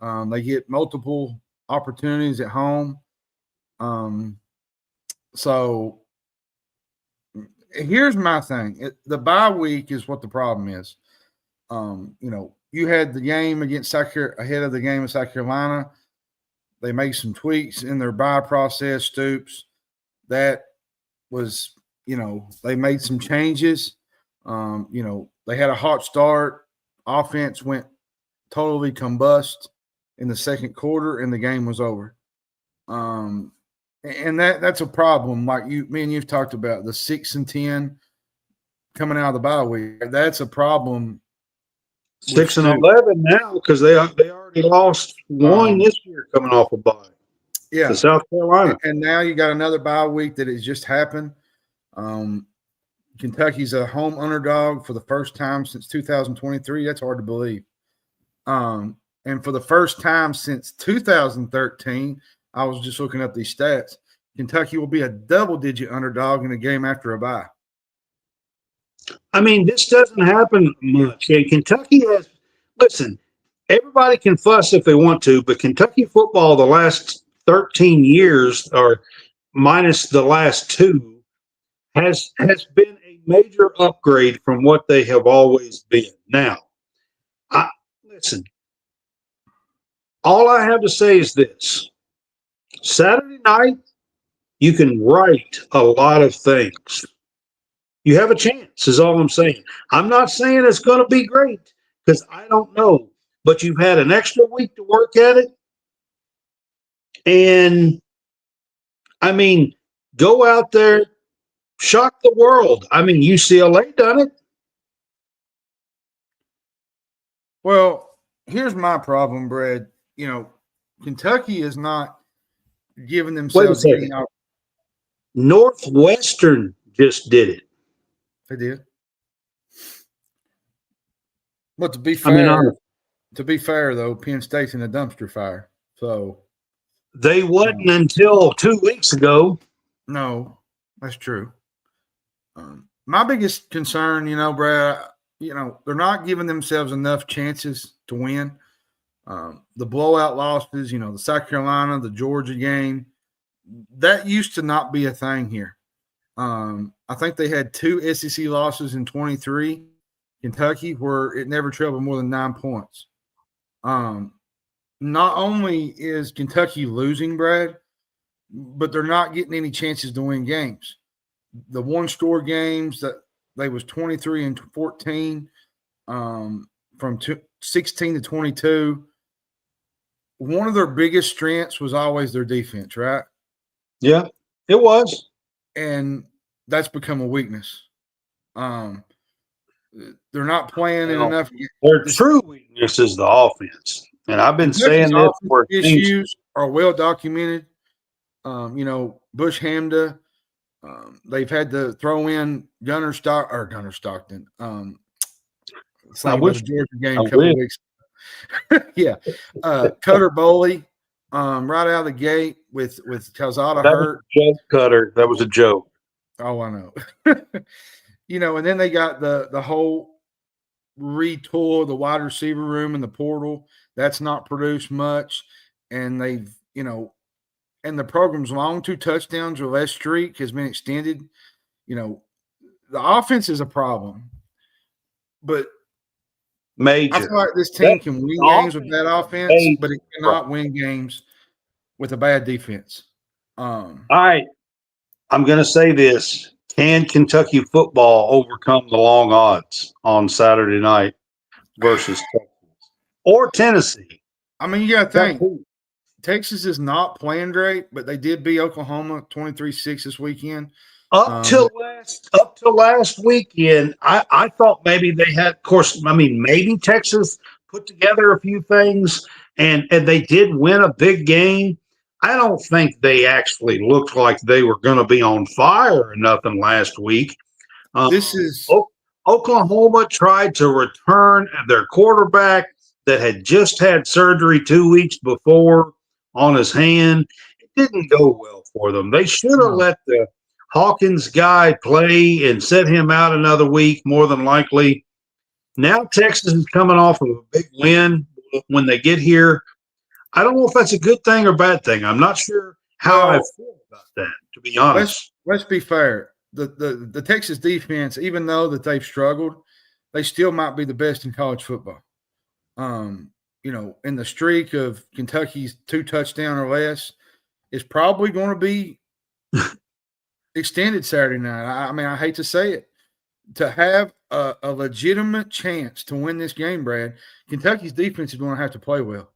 now. They get multiple opportunities at home. So here's my thing. The bye week is what the problem is. You had the game against ahead of the game in South Carolina. They made some tweaks in their bye process, Stoops. That was, they made some changes. They had a hot start. Offense went totally combust in the second quarter, and the game was over. And that's a problem. Like me and you've talked about the 6-10 coming out of the bye week. That's a problem. 6-11 now, because they already lost one this year coming off a bye. Yeah, to South Carolina. And now you got another bye week that has just happened. Kentucky's a home underdog for the first time since 2023. That's hard to believe. And for the first time since 2013, I was just looking up these stats, Kentucky will be a double-digit underdog in a game after a bye. I mean, this doesn't happen much. And Kentucky has – listen, everybody can fuss if they want to, but Kentucky football the last 13 years, or minus the last 2, has been a major upgrade from what they have always been. Now, listen, all I have to say is this. Saturday night, You can right a lot of things. You have a chance, is all I'm saying. I'm not saying it's going to be great because I don't know, but you've had an extra week to work at it. And I mean, go out there, shock the world. I mean, UCLA done it. Well, here's my problem, Brad. Kentucky is not giving Wait a themselves any second. Northwestern just did it. They did. But to be I mean, fair, though, Penn State's in a dumpster fire. So they wasn't until 2 weeks ago. no, that's true. My biggest concern, Brad, they're not giving themselves enough chances to win. The blowout losses, the South Carolina, the Georgia game, that used to not be a thing here. I think they had 2 SEC losses in 23, Kentucky, where it never trailed more than 9 points. Not only is Kentucky losing, Brad, but they're not getting any chances to win games. The one-score games that they was 23-14 from 16 to 22. One of their biggest strengths was always their defense, right? Yeah, it was. And that's become a weakness. They're not playing in enough. Their true weakness is the offense. And I've been saying this for issues are well documented. Bush Hamda, they've had to throw in Gunnar Stockton. I wish the Georgia game a couple of weeks. Yeah. Cutter Boley, right out of the gate with Calzada hurt. Joke, Cutter. That was a joke. Oh, I know. And then they got the whole retool of the wide receiver room in the portal. That's not produced much. And they've, and the program's long 2 touchdowns or less streak has been extended. The offense is a problem. But major. I feel like this team can win games with that offense, but it cannot win games with a bad defense. All right. I'm going to say this. Can Kentucky football overcome the long odds on Saturday night versus Texas or Tennessee? I mean, you got to think. Texas is not playing great, but they did beat Oklahoma 23-6 this weekend. Up till last weekend, I thought maybe they had, of course, maybe Texas put together a few things and they did win a big game. I don't think they actually looked like they were going to be on fire or nothing last week. Oklahoma tried to return their quarterback that had just had surgery 2 weeks before on his hand. It didn't go well for them. They should have let the Hawkins guy play and set him out another week, more than likely. Now Texas is coming off of a big win when they get here. I don't know if that's a good thing or bad thing. I'm not sure how I feel about that, to be honest. Let's be fair. The Texas defense, even though that they've struggled, they still might be the best in college football. In the streak of Kentucky's 2 touchdown or less is probably going to be extended Saturday night. I hate to say it. To have a legitimate chance to win this game, Brad, Kentucky's defense is going to have to play well.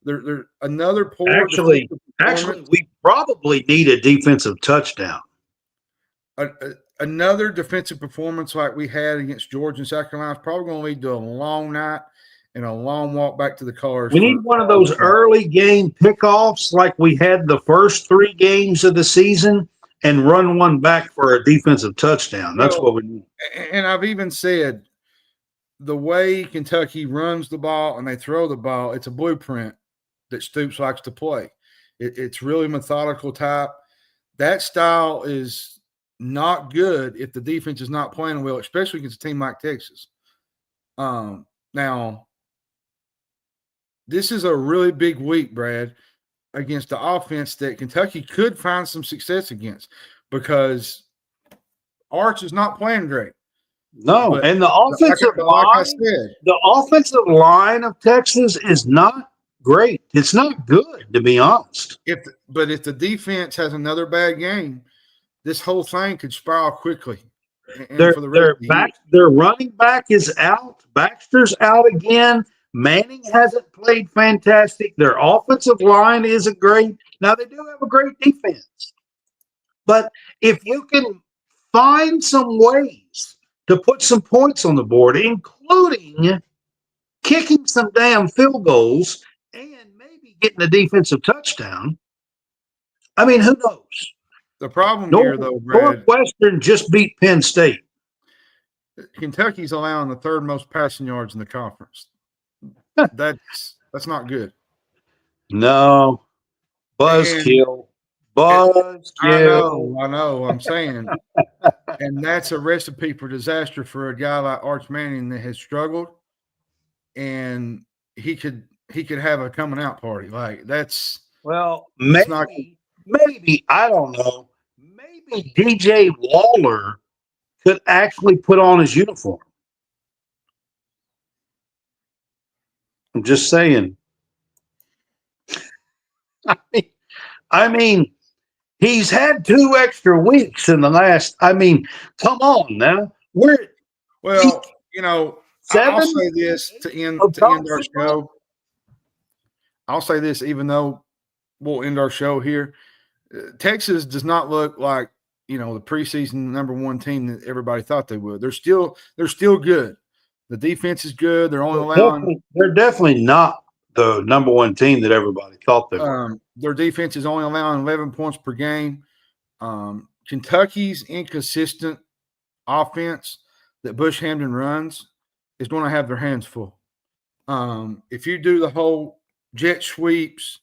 They're another poor. Actually, we probably need a defensive touchdown. Another defensive performance like we had against Georgia and South Carolina is probably going to lead to a long night and a long walk back to the cars. We need one of those early game pickoffs like we had the first 3 games of the season and run one back for a defensive touchdown. That's what we need. And I've even said the way Kentucky runs the ball and they throw the ball, it's a blueprint that Stoops likes to play. It's really methodical type. That style is not good if the defense is not playing well, especially against a team like Texas. Now, this is a really big week, Brad, against the offense that Kentucky could find some success against because Arch is not playing great. No, and the offensive line, the offensive line of Texas is not great. It's not good, to be honest. But if the defense has another bad game, this whole thing could spiral quickly. And for the rest of the year. Their running back is out. Baxter's out again. Manning hasn't played fantastic. Their offensive line isn't great. Now, they do have a great defense. But if you can find some ways to put some points on the board, including kicking some damn field goals and maybe getting a defensive touchdown, I mean, who knows? The problem here, though, Brad, Northwestern just beat Penn State. Kentucky's allowing the third most passing yards in the conference. That's not good. No. Buzzkill. I know. I'm saying. And that's a recipe for disaster for a guy like Arch Manning that has struggled. And he could have a coming out party. Like that's maybe I don't know. Maybe DJ Waller could actually put on his uniform. I'm just saying. I mean, he's had 2 extra weeks in the last. I mean, come on now. I'll say this to end our show. I'll say this, even though we'll end our show here. Texas does not look like the preseason number 1 team that everybody thought they would. They're still good. The defense is good. They're definitely not the number 1 team that everybody thought they were. Their defense is only allowing 11 points per game. Kentucky's inconsistent offense that Bush Hampton runs is going to have their hands full. If you do the whole jet sweeps,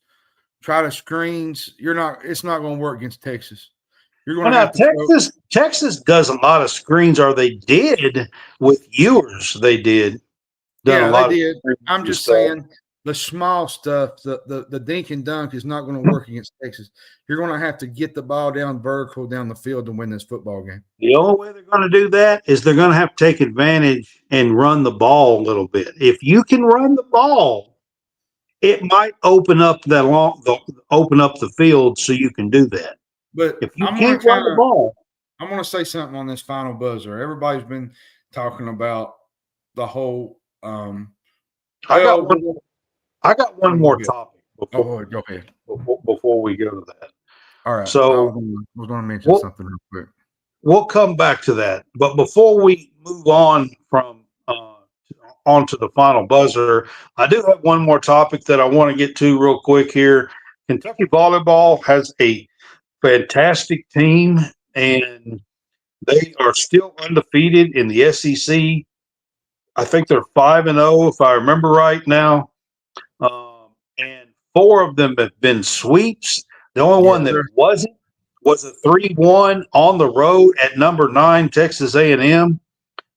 try to screens, it's not going to work against Texas. You're going to have to Texas does a lot of screens, or they did with Ewers. They did. They did. I'm just saying the small stuff, the dink and dunk is not going to work against Texas. You're going to have to get the ball down vertical down the field to win this football game. The only way they're going to do that is they're going to have to take advantage and run the ball a little bit. If you can run the ball, it might open up the field so you can do that. But if you can't run the ball, I'm going to say something on this final buzzer. Everybody's been talking about the whole. I got one more topic. Go ahead. Before we go to that. All right. So I was going to mention something real quick. We'll come back to that. But before we move on from onto the final buzzer, I do have one more topic that I want to get to real quick here. Kentucky volleyball has a fantastic team, and they are still undefeated in the SEC. I think they're 5-0, if I remember right now. And 4 of them have been sweeps. The only one that wasn't was a 3-1 on the road at number 9, Texas A&M,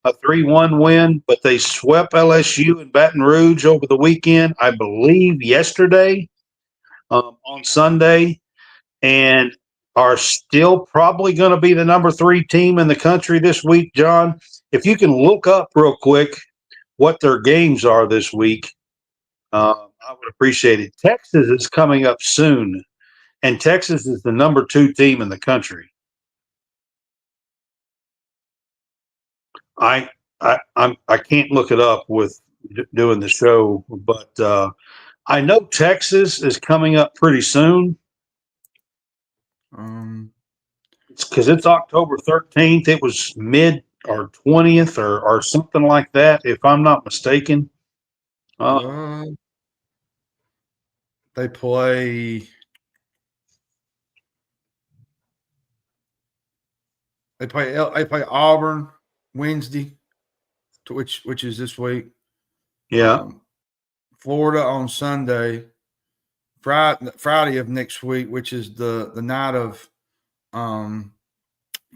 a 3-1 win. But they swept LSU in Baton Rouge over the weekend, I believe yesterday, on Sunday, and are still probably going to be the number 3 team in the country this week, John. If you can look up real quick what their games are this week, I would appreciate it. Texas is coming up soon, and Texas is the number 2 team in the country. I can't look it up with doing the show, but I know Texas is coming up pretty soon. It's because it's October 13th. It was mid or 20th or something like that, if I'm not mistaken. They play Auburn Wednesday, which is this week. Yeah. Florida on Sunday. Friday of next week, which is the night of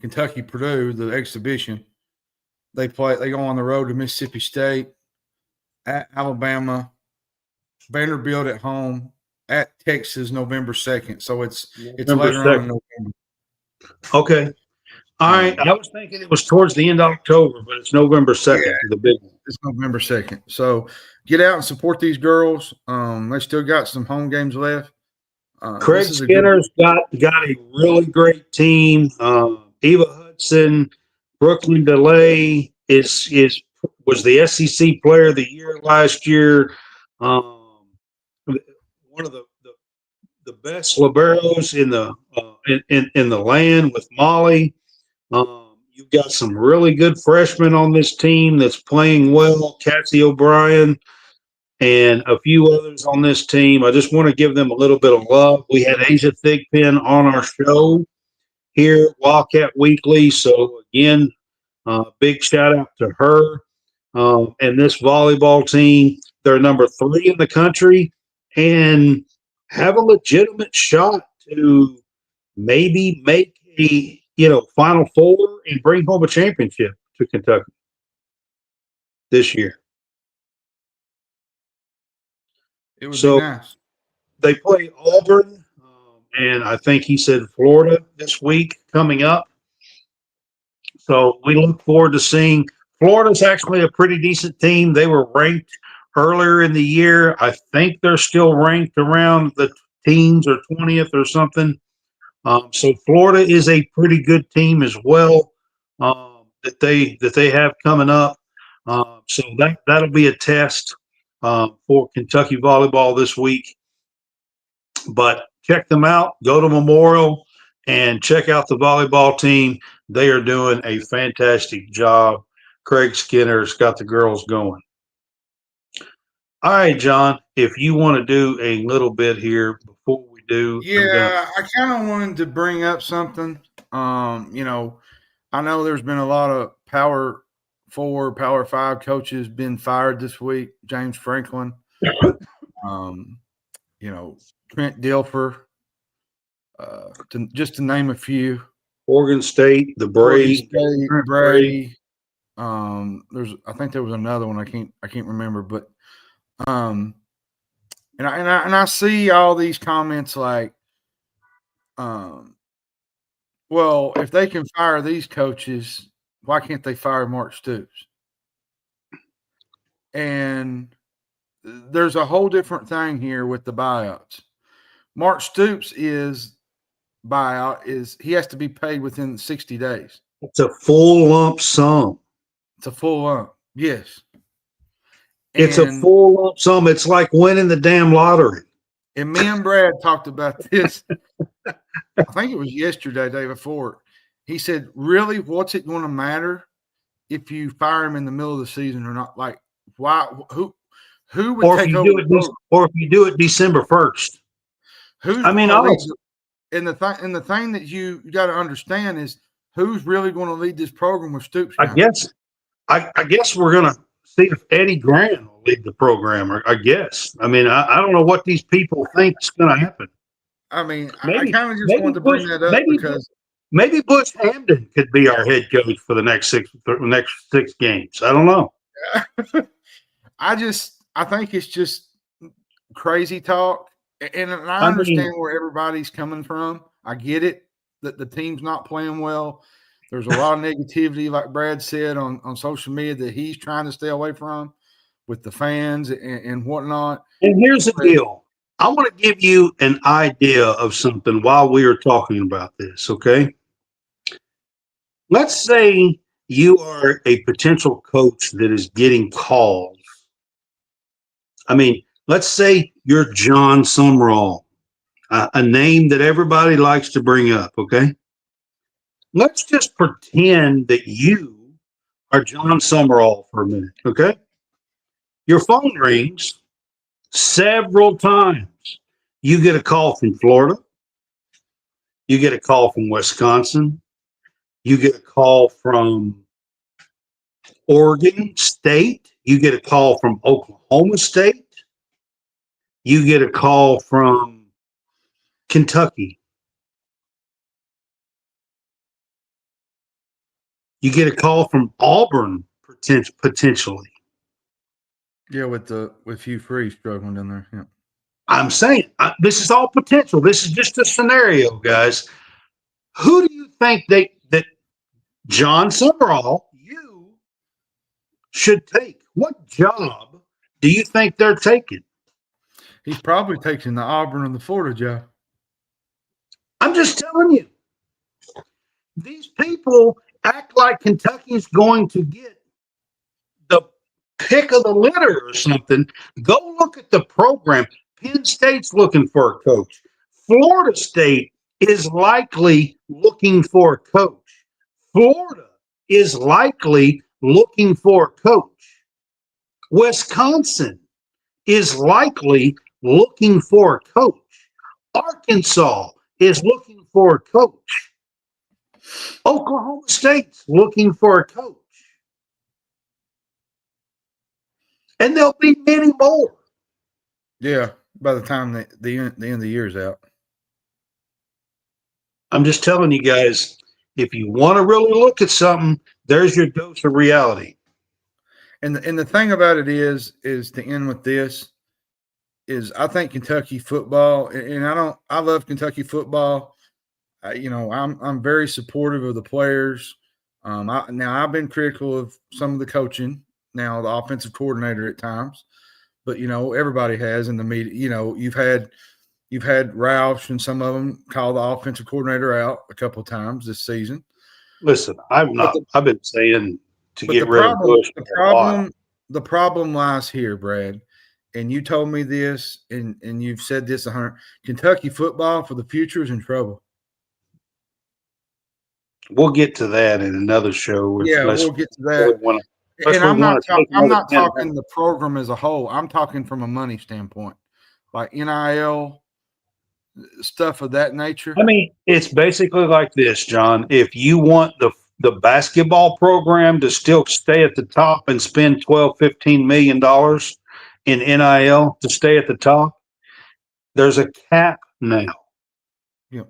Kentucky Purdue, the exhibition. They go on the road to Mississippi State, at Alabama, Vanderbilt at home, at Texas November 2nd. So it's later on in November. Okay. All right. I was thinking it was towards the end of October, but it's November 2nd, the big one. It's November 2nd. So get out and support these girls. They still got some home games left. Craig Skinner's got a really great team. Eva Hudson, Brooklyn DeLay was the SEC Player of the Year last year. One of the best liberos in the land with Molly. You've got some really good freshmen on this team that's playing well. Cassie O'Brien and a few others on this team. I just want to give them a little bit of love. We had Asia Thigpen on our show here, Wildcat Weekly. So, again, big shout out to her. And this volleyball team, they're number 3 in the country and have a legitimate shot to maybe make a Final Four and bring home a championship to Kentucky this year. It would be nice. They play Auburn, and I think he said Florida this week coming up. So we look forward to seeing. Florida's actually a pretty decent team. They were ranked earlier in the year. I think they're still ranked around the teens or 20th or something. So Florida is a pretty good team as well that they have coming up. So that'll be a test for Kentucky volleyball this week. But check them out. Go to Memorial and check out the volleyball team. They are doing a fantastic job. Craig Skinner's got the girls going. All right, John, if you want to do a little bit here before we do. Yeah, I kind of wanted to bring up something. I know there's been a lot of Power 4, Power 5 coaches been fired this week. James Franklin, Trent Dilfer, just to name a few. Oregon State, the Brady. Brady. I think there was another one I can't remember, but and I see all these comments like, well, if they can fire these coaches, why can't they fire Mark Stoops? And there's a whole different thing here with the buyouts. Mark Stoops' buyout is he has to be paid within 60 days. It's a full lump sum. It's a full lump. Yes. It's a full lump sum. It's like winning the damn lottery. And me and Brad talked about this. I think it was yesterday, day before. He said, really, what's it going to matter if you fire him in the middle of the season or not? Like, why? Who would take over? Or if you do it December 1st. And the thing that you got to understand is who's really going to lead this program with Stoops now? I guess we're going to see if Eddie Graham will lead the program. I guess. I don't know what these people think is going to happen. I kind of just wanted to bring that up because maybe Bush Hamden could be our head coach for the next six games. I don't know. I think it's just crazy talk, and I understand where everybody's coming from. I get it that the team's not playing well. There's a lot of negativity, like Brad said, on social media that he's trying to stay away from with the fans and whatnot. And here's the deal. I want to give you an idea of something while we are talking about this, okay? Let's say you are a potential coach that is getting calls. Let's say you're John Sumrall, a name that everybody likes to bring up, okay? Let's just pretend that you are John Sumrall for a minute, okay? Your phone rings several times. You get a call from Florida. You get a call from Wisconsin. You get a call from Oregon State. You get a call from Oklahoma State. You get a call from Kentucky. You get a call from Auburn potentially. Yeah, with Hugh Freeze struggling down there. Yeah. I'm saying this is all potential. This is just a scenario, guys. Who do you think that John Summerall, you should take. What job do you think they're taking? He's probably taking the Auburn and the Florida job. I'm just telling you. These people act like Kentucky's going to get the pick of the litter or something. Go look at the program. Penn State's looking for a coach. Florida State is likely looking for a coach. Florida is likely looking for a coach. Wisconsin is likely looking for a coach. Arkansas is looking for a coach. Oklahoma State's looking for a coach. And there'll be many more. Yeah, by the time the end of the year is out. I'm just telling you guys, if you want to really look at something, there's your dose of reality. And the thing about it is to end with this, is I think Kentucky football, and I love Kentucky football. I'm very supportive of the players. Now I've been critical of some of the coaching, now the offensive coordinator at times, but everybody has in the media. You've had Roush and some of them call the offensive coordinator out a couple of times this season. Listen, I've been saying to get rid of Bush. The problem lies here, Brad. And you told me this, and you've said this 100. Kentucky football for the future is in trouble. We'll get to that in another show. We'll get to that. And I'm not talking the program as a whole. I'm talking from a money standpoint, like NIL stuff of that nature. I mean, it's basically like this, John. If you want the basketball program to still stay at the top and spend $12-15 million in NIL to stay at the top, there's a cap now. Yep.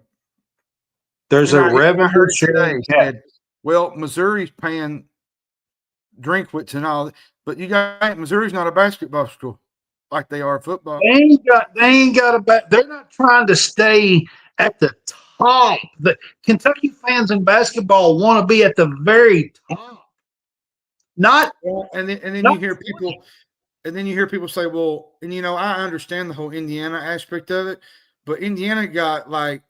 There's a revenue sharing cap. Well, Missouri's paying Drinkwitz and all, but Missouri's not a basketball school like they are football. They're not trying to stay at the top. The Kentucky fans in basketball want to be at the very top. And then you hear people. And then you hear people say, well, and I understand the whole Indiana aspect of it, but Indiana got like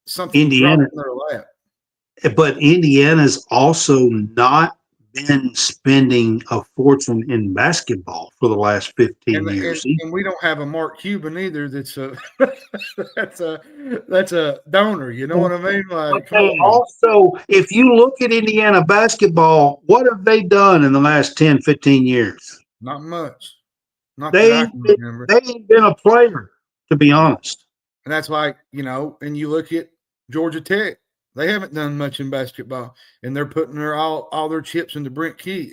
something dropped in their lap. But Indiana's also not been spending a fortune in basketball for the last 15 years. And we don't have a Mark Cuban either. That's a that's a donor. You know what I mean? Like, also, if you look at Indiana basketball, what have they done in the last 10, 15 years? Not much. They ain't been a player, to be honest. And that's why, and you look at Georgia Tech, they haven't done much in basketball, and they're putting all their chips into Brent Key.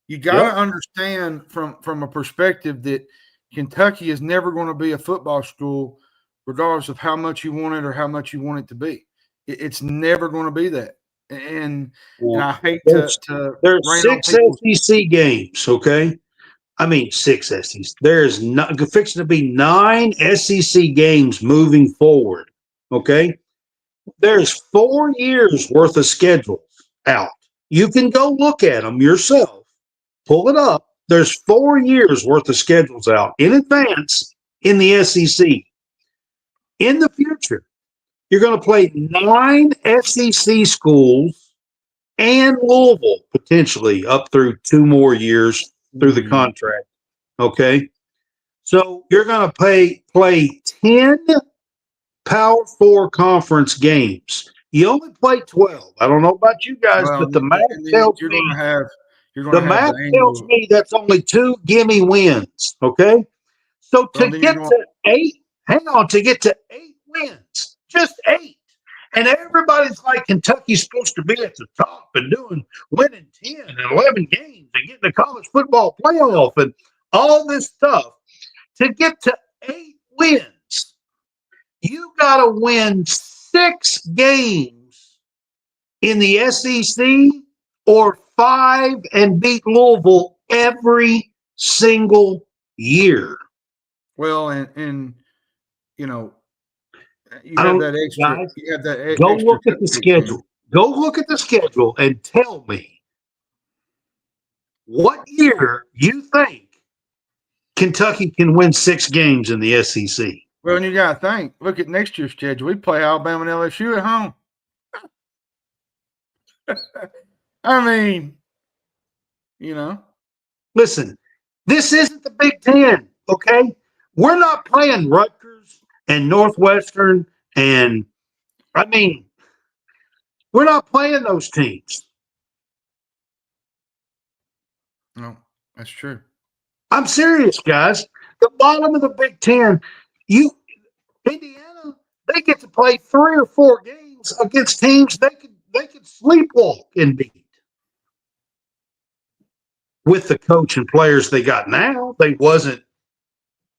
You got to understand from a perspective that Kentucky is never going to be a football school, regardless of how much you want it or how much you want it to be. It's never going to be that. And I hate to there's 6 SEC games, okay? I mean, 6 SEC. There's not fixing to be 9 SEC games moving forward. Okay. There's 4 years worth of schedules out. You can go look at them yourself. Pull it up. There's 4 years worth of schedules out in advance in the SEC. In the future, you're going to play 9 SEC schools and Louisville potentially up through 2 more years through the contract. Okay. So you're going to play 10 Power 4 conference games. You only play 12. I don't know about you guys, but the math tells me that's only 2 gimme wins. Okay. So to get to 8 wins, just 8. And everybody's like, Kentucky's supposed to be at the top and winning 10 and 11 games and getting the college football playoff and all this stuff. To get to 8 wins, you got to win 6 games in the SEC or 5 and beat Louisville every single year. Well, and you have that extra. Go look at the schedule. Go look at the schedule and tell me what year you think Kentucky can win 6 games in the SEC. Well, and you got to think, look at next year's schedule. We play Alabama and LSU at home. I mean, Listen, this isn't the Big Ten, okay? We're not playing Rutgers and Northwestern and, we're not playing those teams. no, that's true. I'm serious, guys. The bottom of the Big Ten, Indiana, they get to play 3 or 4 games against teams they could sleepwalk and beat. With the coach and players they got now, they wasn't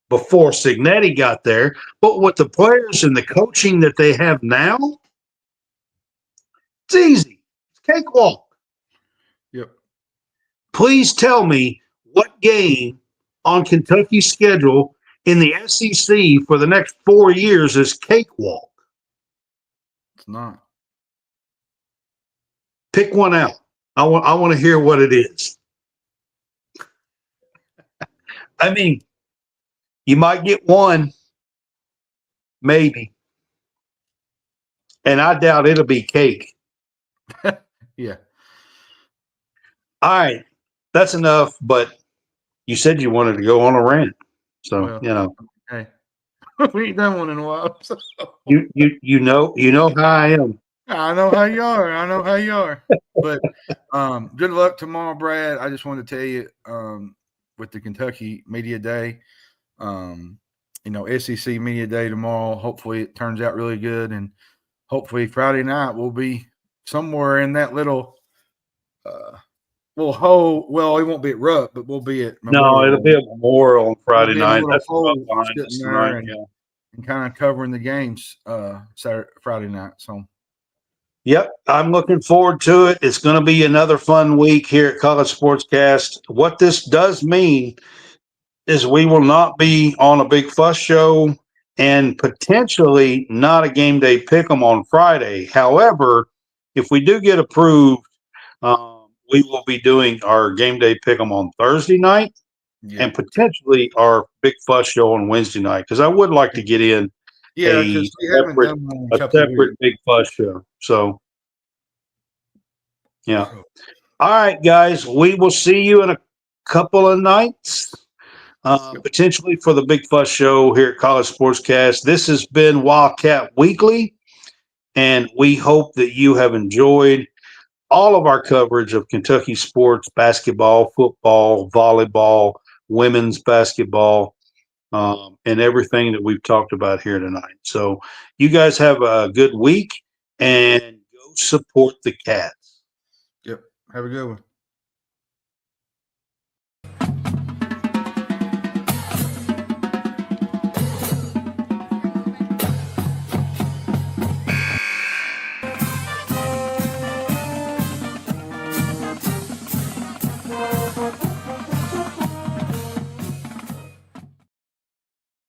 before Signetti got there, but with the players and the coaching that they have now, it's easy. It's cakewalk. Yep. Please tell me what game on Kentucky's schedule in the SEC for the next 4 years is cakewalk. It's not. Pick one out. I want to hear what it is. You might get one, maybe. And I doubt it'll be cake. Yeah. All right. That's enough, but you said you wanted to go on a rant. So, Well, Hey, we ain't done one in a while. So. You know how I am. I know how you are. But good luck tomorrow, Brad. I just wanted to tell you with the Kentucky Media Day, SEC Media Day tomorrow. Hopefully it turns out really good. And hopefully Friday night we'll be somewhere in that little hole. Well, it won't be at Rupp, but we'll be at Memorial. No, it'll be a Memorial on Friday night. That's behind us tonight, and kind of covering the games Friday night. So. Yep, I'm looking forward to it. It's going to be another fun week here at College Sportscast. What this does mean is we will not be on a Big Fuss show and potentially not a game day pick'em on Friday. However, if we do get approved, we will be doing our game day pick'em on Thursday night and potentially our Big Fuss show on Wednesday night, because I would like to get in a separate Big Fuss show. So, yeah. All right, guys, we will see you in a couple of nights, potentially for the Big Fuss show here at College Sportscast. This has been Wildcat Weekly, and we hope that you have enjoyed all of our coverage of Kentucky sports, basketball, football, volleyball, women's basketball, and everything that we've talked about here tonight. So you guys have a good week and go support the Cats. Yep. Have a good one.